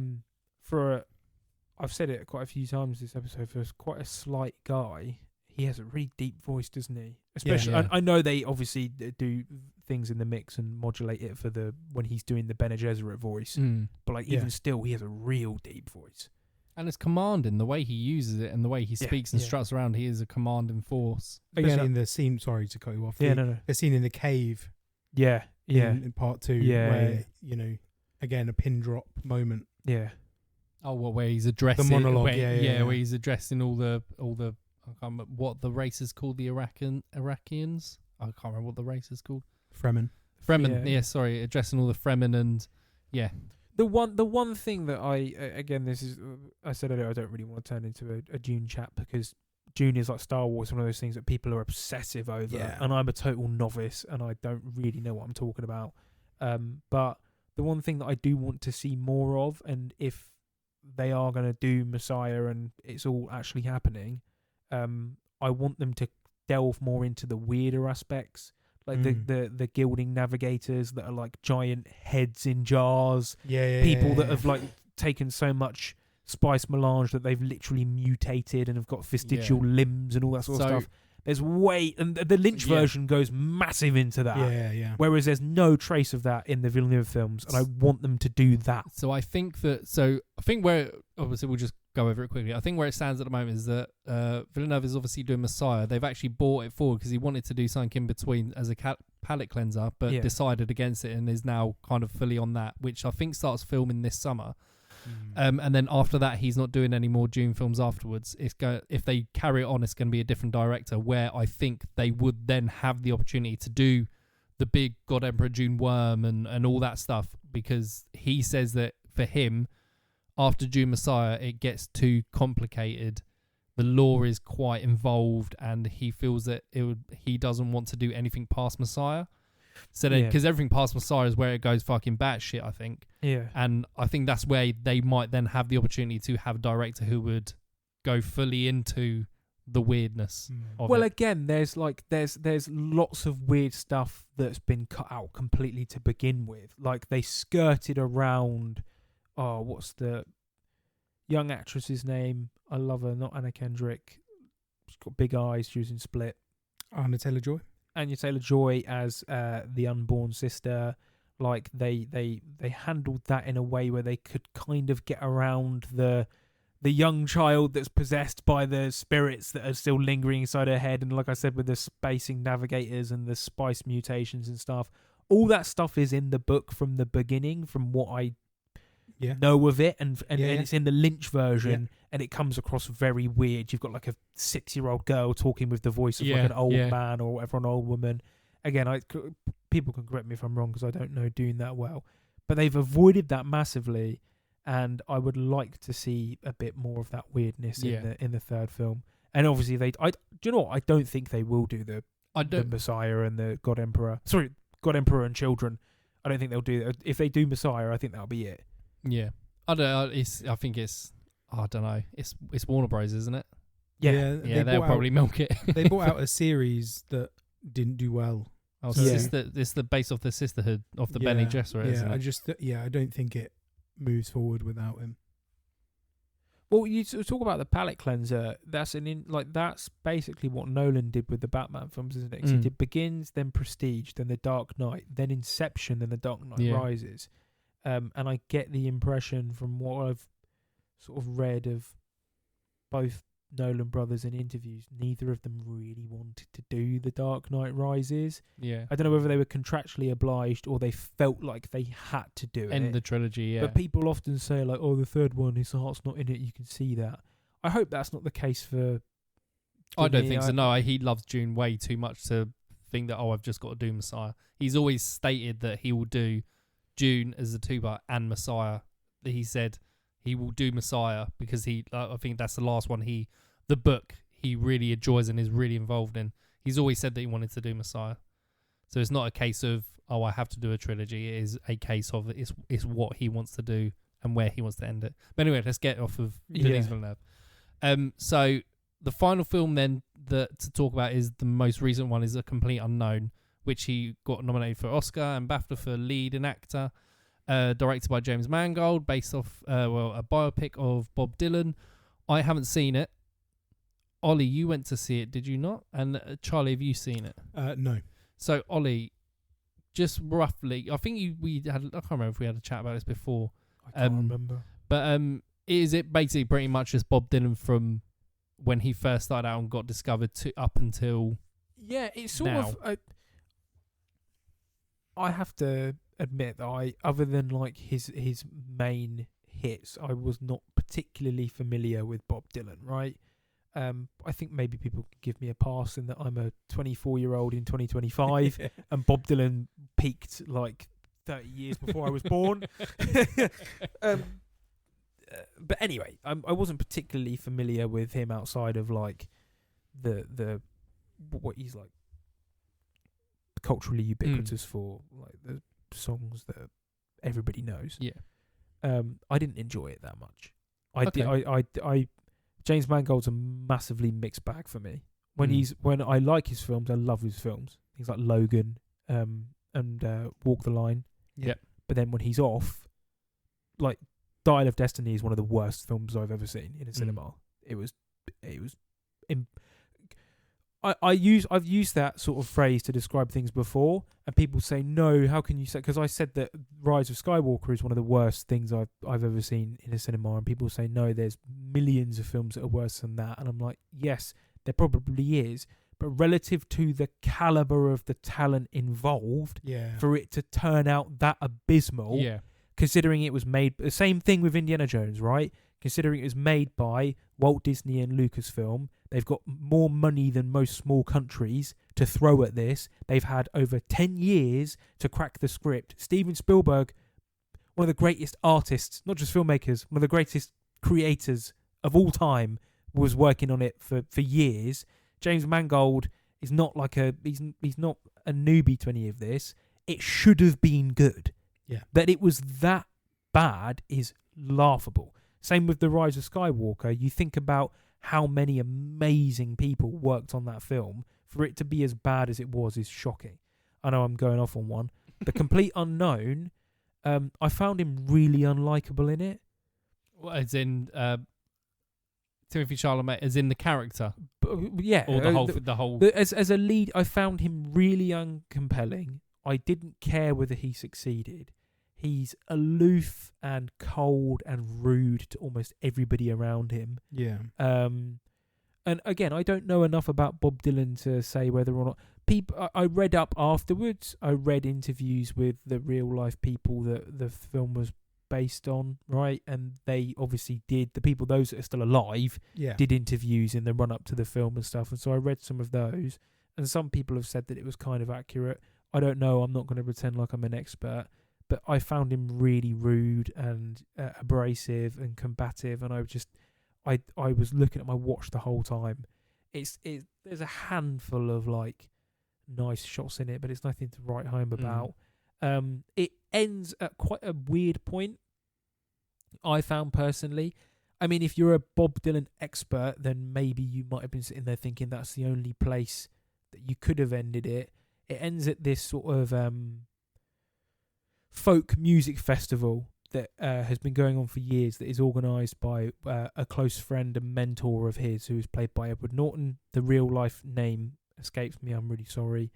said it quite a few times this episode, for quite a slight guy, he has a really deep voice, doesn't he? Especially, I know they obviously do things in the mix and modulate it for when he's doing the Bene Gesserit voice, but even still, he has a real deep voice. And it's commanding, the way he uses it and the way he speaks and struts around. He is a commanding force. Especially in the scene, sorry to cut you off. The scene in the cave. In part 2, where, again, a pin drop moment. Yeah. Oh, where he's addressing the monologue. Where he's addressing all the I can't remember what the race is called. The Iraqians. I can't remember what the race is called. Fremen. Sorry, addressing all the Fremen and The one thing that I said earlier, I don't really want to turn into a Dune chat, because Dune is like Star Wars, one of those things that people are obsessive over, and I'm a total novice and I don't really know what I'm talking about. But the one thing that I do want to see more of, and if they are going to do Messiah and it's all actually happening, I want them to delve more into the weirder aspects. Like the gilding navigators that are like giant heads in jars. People that have like taken so much spice melange that they've literally mutated and have got vestigial limbs and all that sort of stuff. There's and the Lynch version goes massive into that. Whereas there's no trace of that in the Villeneuve films, and I want them to do that. So I think where, obviously we'll just go over it quickly. I think where it stands at the moment is that Villeneuve is obviously doing Messiah. They've actually brought it forward because he wanted to do something in between as a palate cleanser, but decided against it and is now kind of fully on that, which I think starts filming this summer. And then after that, he's not doing any more Dune films afterwards. If they carry it on, it's going to be a different director, where I think they would then have the opportunity to do the big God Emperor Dune worm and all that stuff, because he says that for him, after Dune Messiah, it gets too complicated. The lore is quite involved, and he feels that he doesn't want to do anything past Messiah. So then, because everything past Messiah is where it goes fucking batshit, I think. And I think that's where they might then have the opportunity to have a director who would go fully into the weirdness of it. Again, there's lots of weird stuff that's been cut out completely to begin with. Like, they skirted around, what's the young actress's name? I love her, not Anna Kendrick. She's got big eyes, she was in Split. Anya Taylor-Joy. Anya Taylor-Joy as the unborn sister. Like, they handled that in a way where they could kind of get around the young child that's possessed by the spirits that are still lingering inside her head. And like I said, with the spacing navigators and the spice mutations and stuff, all that stuff is in the book from the beginning, from what I know of it, and it's in the Lynch version, and it comes across very weird. You've got like a 6-year-old girl talking with the voice of like an old man or whatever, an old woman, again, people can correct me if I'm wrong because I don't know Dune that well, but they've avoided that massively, and I would like to see a bit more of that weirdness in the third film. And obviously, do you know what? I don't think they will do the Messiah and the God Emperor. Sorry, God Emperor and children. I don't think they'll do that. If they do Messiah, I think that'll be it. Yeah, I don't know. I think it's. I don't know. It's Warner Bros, isn't it? Yeah, they'll probably milk it. They brought out a series that didn't do well. Oh, so it's the base of the Sisterhood of the Bene Gesserit, isn't it? I don't think it moves forward without him. Well, you talk about the palate cleanser. That's that's basically what Nolan did with the Batman films, isn't it? 'Cause he did Begins, then Prestige, then The Dark Knight, then Inception, then The Dark Knight Rises. And I get the impression from what I've sort of read of both Nolan brothers in interviews, neither of them really wanted to do The Dark Knight Rises. Yeah. I don't know whether they were contractually obliged or they felt like they had to do it. End the trilogy, yeah. But people often say, like, oh, the third one, his heart's not in it, you can see that. I hope that's not the case for... I don't think so. No, he loves Dune way too much to think that, I've just got to do Messiah. He's always stated that he will do Dune as a two-part and Messiah. He said he will do Messiah because I think that's the last one the book he really enjoys and is really involved in. He's always said that he wanted to do Messiah. So it's not a case of, I have to do a trilogy. It is a case of it's what he wants to do and where he wants to end it. But anyway, let's get off of Denis Villeneuve. So the final film then to talk about is the most recent one, is A Complete Unknown, which he got nominated for Oscar and BAFTA for lead and actor. Directed by James Mangold, based off a biopic of Bob Dylan. I haven't seen it. Ollie, you went to see it, did you not? And Charlie, have you seen it? No. So Ollie, just roughly, I think I can't remember if we had a chat about this before. I can't remember. But is it basically pretty much just Bob Dylan from when he first started out and got discovered to up until it's sort now? of. I have to admit that other than like his main hits, I was not particularly familiar with Bob Dylan, right? I think maybe people could give me a pass in that I'm a 24-year-old in 2025 and Bob Dylan peaked like 30 years before I was born. But anyway, I wasn't particularly familiar with him outside of like the what he's like culturally ubiquitous for, like the songs that everybody knows. Yeah. I didn't enjoy it that much. I James Mangold's a massively mixed bag for me. When I like his films, I love his films. Things like Logan, and Walk the Line. Yeah. But then when he's off, like Dial of Destiny is one of the worst films I've ever seen in a cinema. It was I've used that sort of phrase to describe things before, and people say, no, how can you say... Because I said that Rise of Skywalker is one of the worst things I've ever seen in a cinema, and people say, no, there's millions of films that are worse than that. And I'm like, yes, there probably is, but relative to the caliber of the talent involved, for it to turn out that abysmal, considering it was made... The same thing with Indiana Jones, right? Considering it was made by Walt Disney and Lucasfilm, they've got more money than most small countries to throw at this. They've had over 10 years to crack the script. Steven Spielberg, one of the greatest artists, not just filmmakers, one of the greatest creators of all time, was working on it for years. James Mangold is not like he's not a newbie to any of this. It should have been good. Yeah. That it was that bad is laughable. Same with The Rise of Skywalker. You think about how many amazing people worked on that film. For it to be as bad as it was is shocking. I know I'm going off on one. The Complete Unknown, I found him really unlikable in it. Well, as in Timothée Chalamet, as in the character? Yeah. Or the whole... As a lead, I found him really uncompelling. I didn't care whether he succeeded. He's aloof and cold and rude to almost everybody around him. Yeah. And again, I don't know enough about Bob Dylan to say whether or not people. I read up afterwards. I read interviews with the real life people that the film was based on, right? And they obviously did. The people, those that are still alive, did interviews in the run up to the film and stuff. And so I read some of those. and some people have said that it was kind of accurate. I don't know. I'm not going to pretend like I'm an expert, but I found him really rude and abrasive and combative, and I was looking at my watch the whole time. There's a handful of like nice shots in it, but it's nothing to write home about. It ends at quite a weird point, I found personally. I mean, if you're a Bob Dylan expert, then maybe you might have been sitting there thinking that's the only place that you could have ended it. It ends at this sort of folk music festival that has been going on for years, that is organised by a close friend and mentor of his, who is played by Edward Norton. The real life name escapes me, I'm really sorry.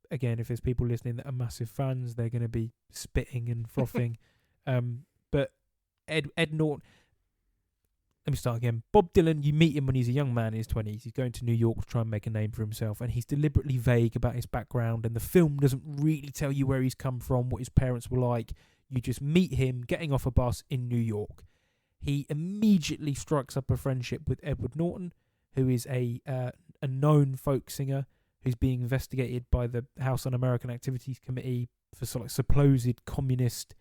Again, if there's people listening that are massive fans, they're going to be spitting and frothing. But Ed Norton... Let me start again. Bob Dylan, you meet him when he's a young man in his 20s. He's going to New York to try and make a name for himself, and he's deliberately vague about his background, and the film doesn't really tell you where he's come from, what his parents were like. You just meet him getting off a bus in New York. He immediately strikes up a friendship with Edward Norton, who is a known folk singer who's being investigated by the House Un-American Activities Committee for sort of supposed communist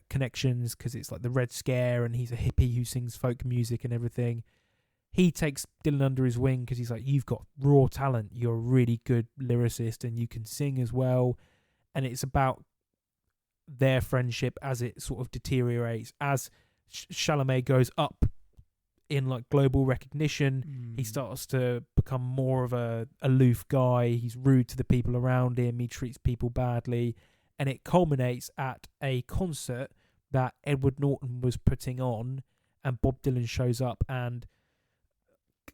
connections, because it's like the Red Scare, and he's a hippie who sings folk music and everything. He takes Dylan under his wing because he's like, you've got raw talent, you're a really good lyricist and you can sing as well. And it's about their friendship as it sort of deteriorates, as Chalamet goes up in like global recognition. He starts to become more of a aloof guy. He's rude to the people around him, he treats people badly. And it culminates at a concert that Edward Norton was putting on, and Bob Dylan shows up and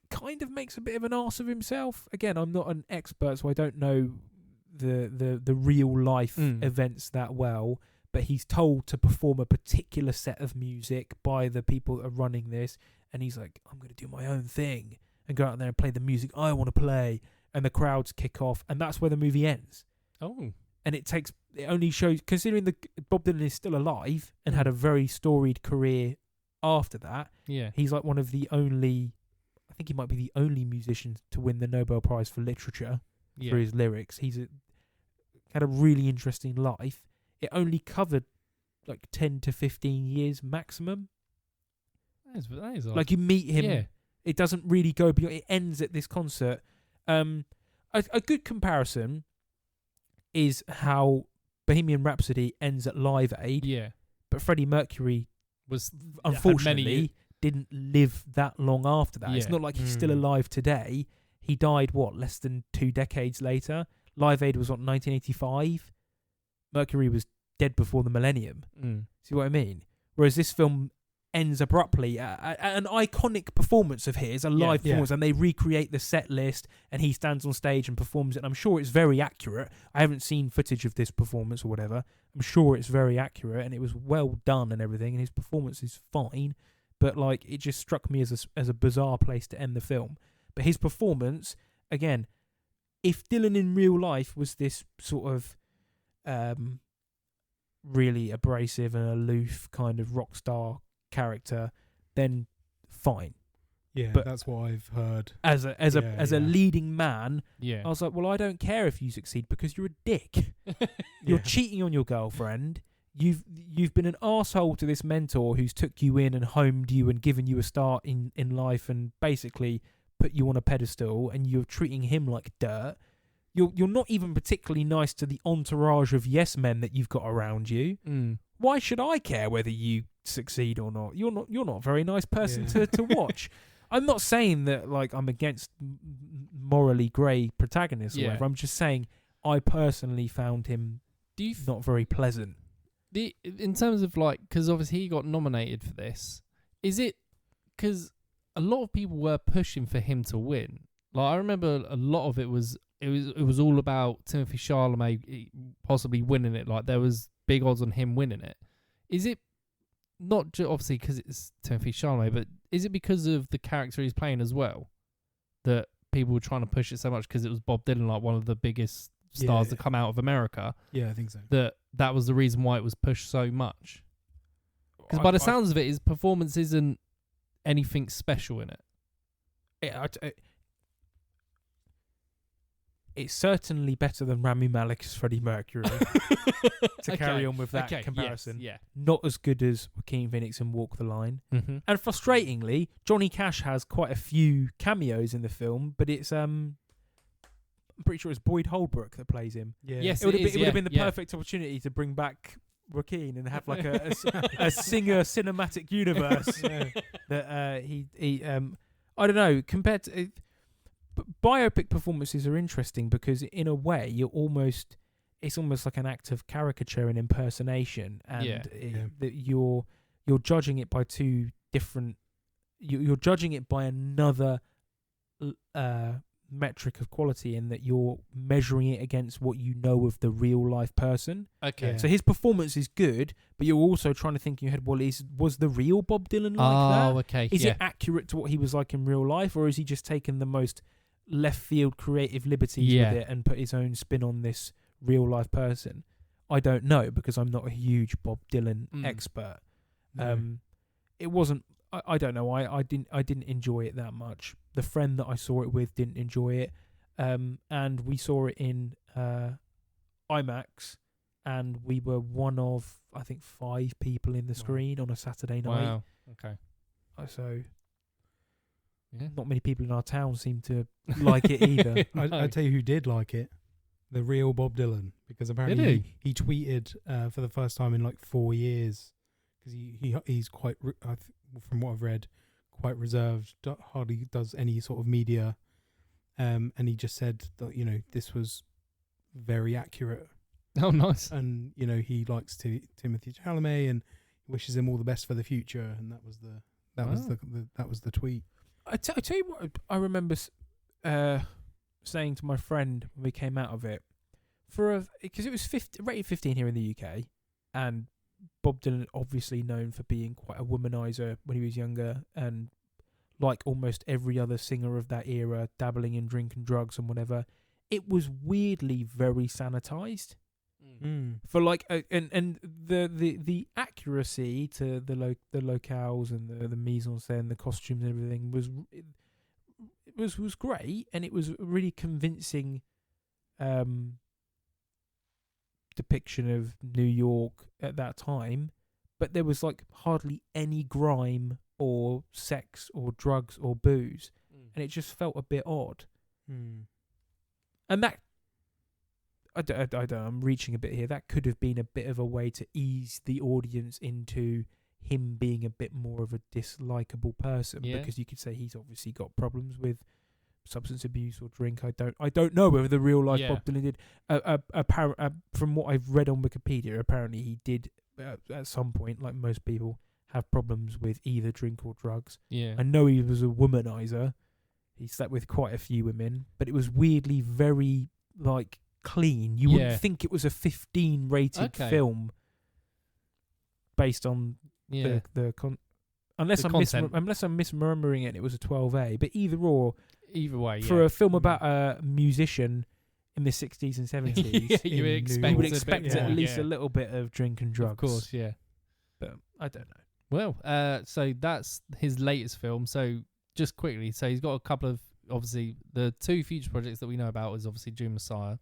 kind of makes a bit of an arse of himself. Again, I'm not an expert, so I don't know the real life events that well, but he's told to perform a particular set of music by the people that are running this, and he's like, I'm going to do my own thing and go out there and play the music I want to play, and the crowds kick off, and that's where the movie ends. Oh. And it only shows, considering Bob Dylan is still alive and had a very storied career after that. Yeah, he's like one of the only, I think he might be the only musician to win the Nobel Prize for Literature for his lyrics. Had a really interesting life. It only covered like 10 to 15 years maximum. That is odd. Like, you meet him, it doesn't really go beyond. It ends at this concert. A good comparison is how Bohemian Rhapsody ends at Live Aid. Yeah. But Freddie Mercury was unfortunately didn't live that long after that. Yeah. It's not like he's still alive today. He died, less than 2 decades later. Live Aid was 1985. Mercury was dead before the millennium. See what I mean? Whereas this film ends abruptly at an iconic performance of his, a live performance, and they recreate the set list, and he stands on stage and performs it. And I'm sure it's very accurate. I haven't seen footage of this performance or whatever. I'm sure it's very accurate, and it was well done and everything, and his performance is fine. But like, it just struck me as a bizarre place to end the film. But his performance, again, if Dylan in real life was this sort of really abrasive and aloof kind of rock star character, then fine. Yeah, but that's what I've heard. As a leading man, I was like, well, I don't care if you succeed because you're a dick. You're cheating on your girlfriend. You've been an arsehole to this mentor who's took you in and homed you and given you a start in life and basically put you on a pedestal, and you're treating him like dirt. You're not even particularly nice to the entourage of yes men that you've got around you. Why should I care whether you succeed or not? You're not a very nice person to watch. I'm not saying that like I'm against morally grey protagonists or whatever. I'm just saying I personally found him not very pleasant. In terms of like, because obviously he got nominated for this, is it because a lot of people were pushing for him to win? Like, I remember a lot of it was all about Timothée Chalamet possibly winning it. Like, there was big odds on him winning it. Is it not just obviously because it's Timothée Chalamet, but is it because of the character he's playing as well that people were trying to push it so much because it was Bob Dylan, like one of the biggest stars to come out of America? Yeah, I think so. That was the reason why it was pushed so much. Because by the sounds of it, his performance isn't anything special in it. it's certainly better than Rami Malek's Freddie Mercury. To carry on with that comparison. Yes, yeah. Not as good as Joaquin Phoenix and Walk the Line. Mm-hmm. And frustratingly, Johnny Cash has quite a few cameos in the film, but it's I'm pretty sure it's Boyd Holbrook that plays him. Yeah. Yes, it would have been the perfect opportunity to bring back Joaquin and have like a singer cinematic universe that he I don't know, compared to biopic performances are interesting because in a way it's almost like an act of caricature and impersonation, and that you're judging it by two different you're judging it by another metric of quality, in that you're measuring it against what you know of the real life person. So his performance is good, but you're also trying to think in your head, well, was the real Bob Dylan like that? Is it accurate to what he was like in real life, or is he just taken the most left field creative liberties with it and put his own spin on this real life person? I don't know, because I'm not a huge Bob Dylan expert. It wasn't. I don't know. I didn't enjoy it that much. The friend that I saw it with didn't enjoy it, and we saw it in IMAX, and we were one of, I think, 5 people in the screen on a Saturday night. Wow. Okay. So not many people in our town seem to like it either. I tell you who did like it. The real Bob Dylan, because apparently he tweeted for the first time in like 4 years, because he's quite from what I've read, quite reserved, hardly does any sort of media, and he just said that this was very accurate. Oh, nice. And he likes Timothée Chalamet and wishes him all the best for the future, and that was the tweet. I tell you what, I remember saying to my friend when we came out of it, because it was rated 15 here in the UK, and Bob Dylan obviously known for being quite a womanizer when he was younger, and like almost every other singer of that era, dabbling in drink and drugs and whatever. It was weirdly very sanitized for like and the accuracy to the locales and the mise en scène, the costumes and everything was great, and it was a really convincing depiction of New York at that time, but there was like hardly any grime or sex or drugs or booze, and it just felt a bit odd. And that I don't know, I'm reaching a bit here. That could have been a bit of a way to ease the audience into him being a bit more of a dislikable person, because you could say he's obviously got problems with substance abuse or drink. I don't know whether the real life Bob Dylan did. From what I've read on Wikipedia, apparently he did at some point, like most people, have problems with either drink or drugs. I know he was a womanizer. He slept with quite a few women, but it was weirdly very like clean. You wouldn't think it was a 15 rated film based on unless I'm misremembering it and it was a 12A, but either way, for a film about a musician in the 60s and 70s, you would expect at least a little bit of drink and drugs. Of course, yeah. But I don't know. Well, so that's his latest film. So just quickly, so he's got a couple of, obviously, the 2 future projects that we know about is obviously Dune Messiah.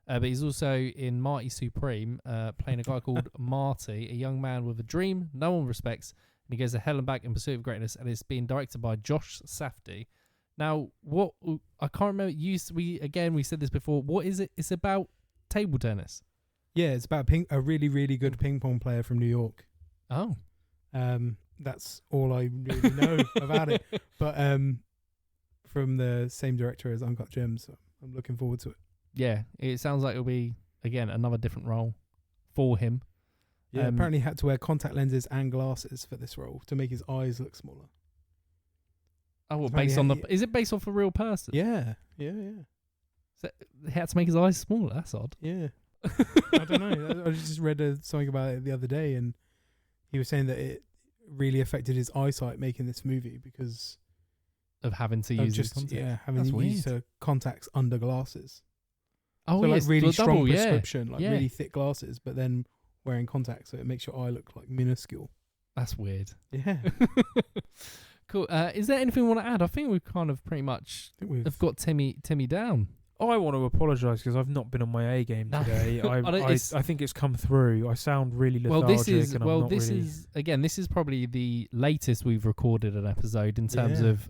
But he's also in Marty Supreme, playing a guy called Marty, a young man with a dream no one respects, and he goes to hell and back in pursuit of greatness, and it's being directed by Josh Safdie. Now, what I can't remember. We said this before. What is it? It's about table tennis. Yeah, it's about a really, really good ping pong player from New York. Oh, that's all I really know about it. But from the same director as Uncut Gems, so I'm looking forward to it. Yeah, it sounds like it'll be again another different role for him. Yeah, apparently he had to wear contact lenses and glasses for this role to make his eyes look smaller. Oh, well, is it based off a real person? Yeah. So he had to make his eyes smaller. That's odd. Yeah. I don't know. I just read something about it the other day, and he was saying that it really affected his eyesight making this movie because of having to use contacts. Yeah, having to use contacts under glasses. Oh, so like really strong prescription, like really thick glasses, but then wearing contacts, so it makes your eye look like minuscule. That's weird. Yeah. Cool. Is there anything we want to add? I think we've kind of pretty much have got Timmy down. I want to apologise because I've not been on my A game today. I think it's come through. I sound really lethargic. This is probably the latest we've recorded an episode in terms of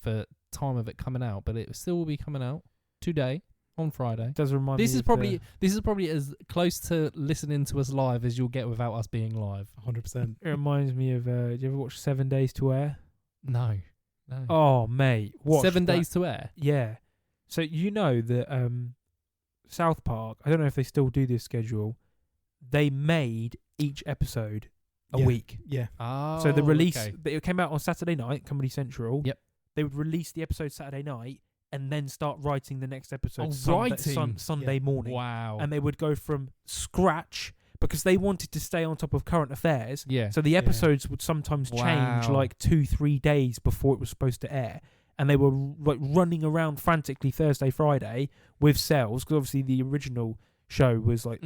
for time of it coming out, but it still will be coming out today on Friday. It does remind me. This is probably as close to listening to us live as you'll get without us being live. 100%. It reminds me of. Did you ever watch 7 Days to Air? No. Oh mate, watch 7 Days to Air. Yeah. So you know that South Park, I don't know if they still do this schedule, they made each episode a week. Yeah. Oh, so the release, it came out on Saturday night, Comedy Central. Yep. They would release the episode Saturday night and then start writing the next episode Sunday morning. Wow. And they would go from scratch because they wanted to stay on top of current affairs. Yeah. So the episodes would sometimes change like 2-3 days before it was supposed to air. And they were like running around frantically Thursday, Friday with cells because obviously the original show was like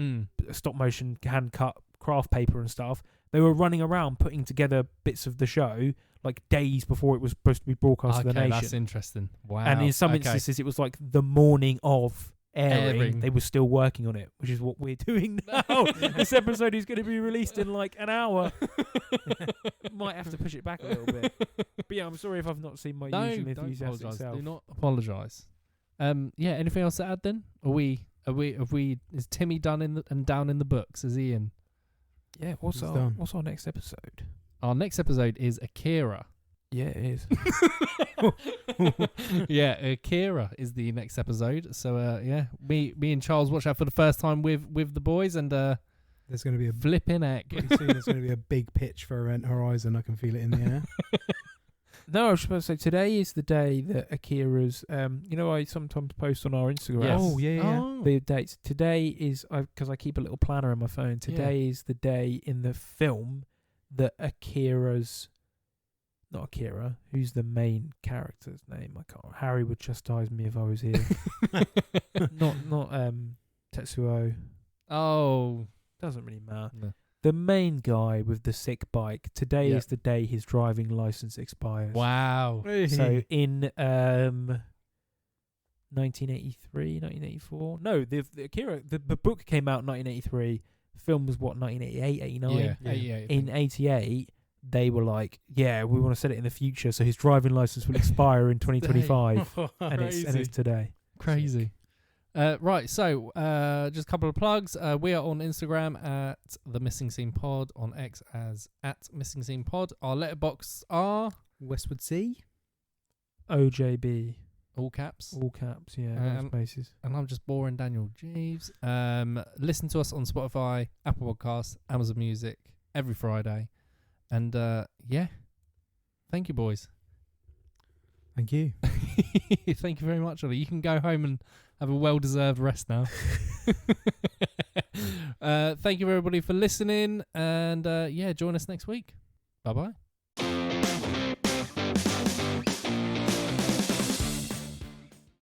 stop motion, hand cut, craft paper and stuff. They were running around putting together bits of the show like days before it was supposed to be broadcast to the nation. That's interesting. Wow. And in some instances, it was like the morning of airing. They were still working on it, which is what we're doing now. This episode is going to be released in like an hour. Might have to push it back a little bit. But yeah, I'm sorry if I've not seen my usual enthusiastic self. Do not apologise. Anything else to add then? Is Timmy done down in the books? Is he in? Yeah, what's our next episode? Our next episode is Akira. Yeah, it is. Akira is the next episode. So me and Charles watch that for the first time with the boys, and there's going to be a flipping heck. Pretty soon there's going to be a big pitch for Event Horizon. I can feel it in the air. No, I was supposed to say today is the day that Akira's. I sometimes post on our Instagram. Yes. Oh yeah. The dates. Today is because I keep a little planner in my phone. Today is the day in the film that Akira's. Not Akira. Who's the main character's name? I can't. Harry would chastise me if I was here. not Tetsuo. Oh, doesn't really matter. No. The main guy with the sick bike. Today is the day his driving license expires. Wow. So in 1983, 1984. No, the Akira. The book came out in 1983. The film was 1988, 89. Yeah, 88. In 88. They were like, we want to set it in the future, so his driving license will expire in 2025, and it's today. Crazy. Right, so just a couple of plugs. We are on Instagram at The Missing Scene Pod, on X as at Missing Scene Pod. Our letterbox are Westwood Sea, OJB, all caps, no spaces. And I'm just boring Daniel Jeeves. Listen to us on Spotify, Apple Podcasts, Amazon Music every Friday. And thank you, boys. Thank you. Thank you very much, Ollie. You can go home and have a well-deserved rest now. Thank you, everybody, for listening. And join us next week. Bye-bye.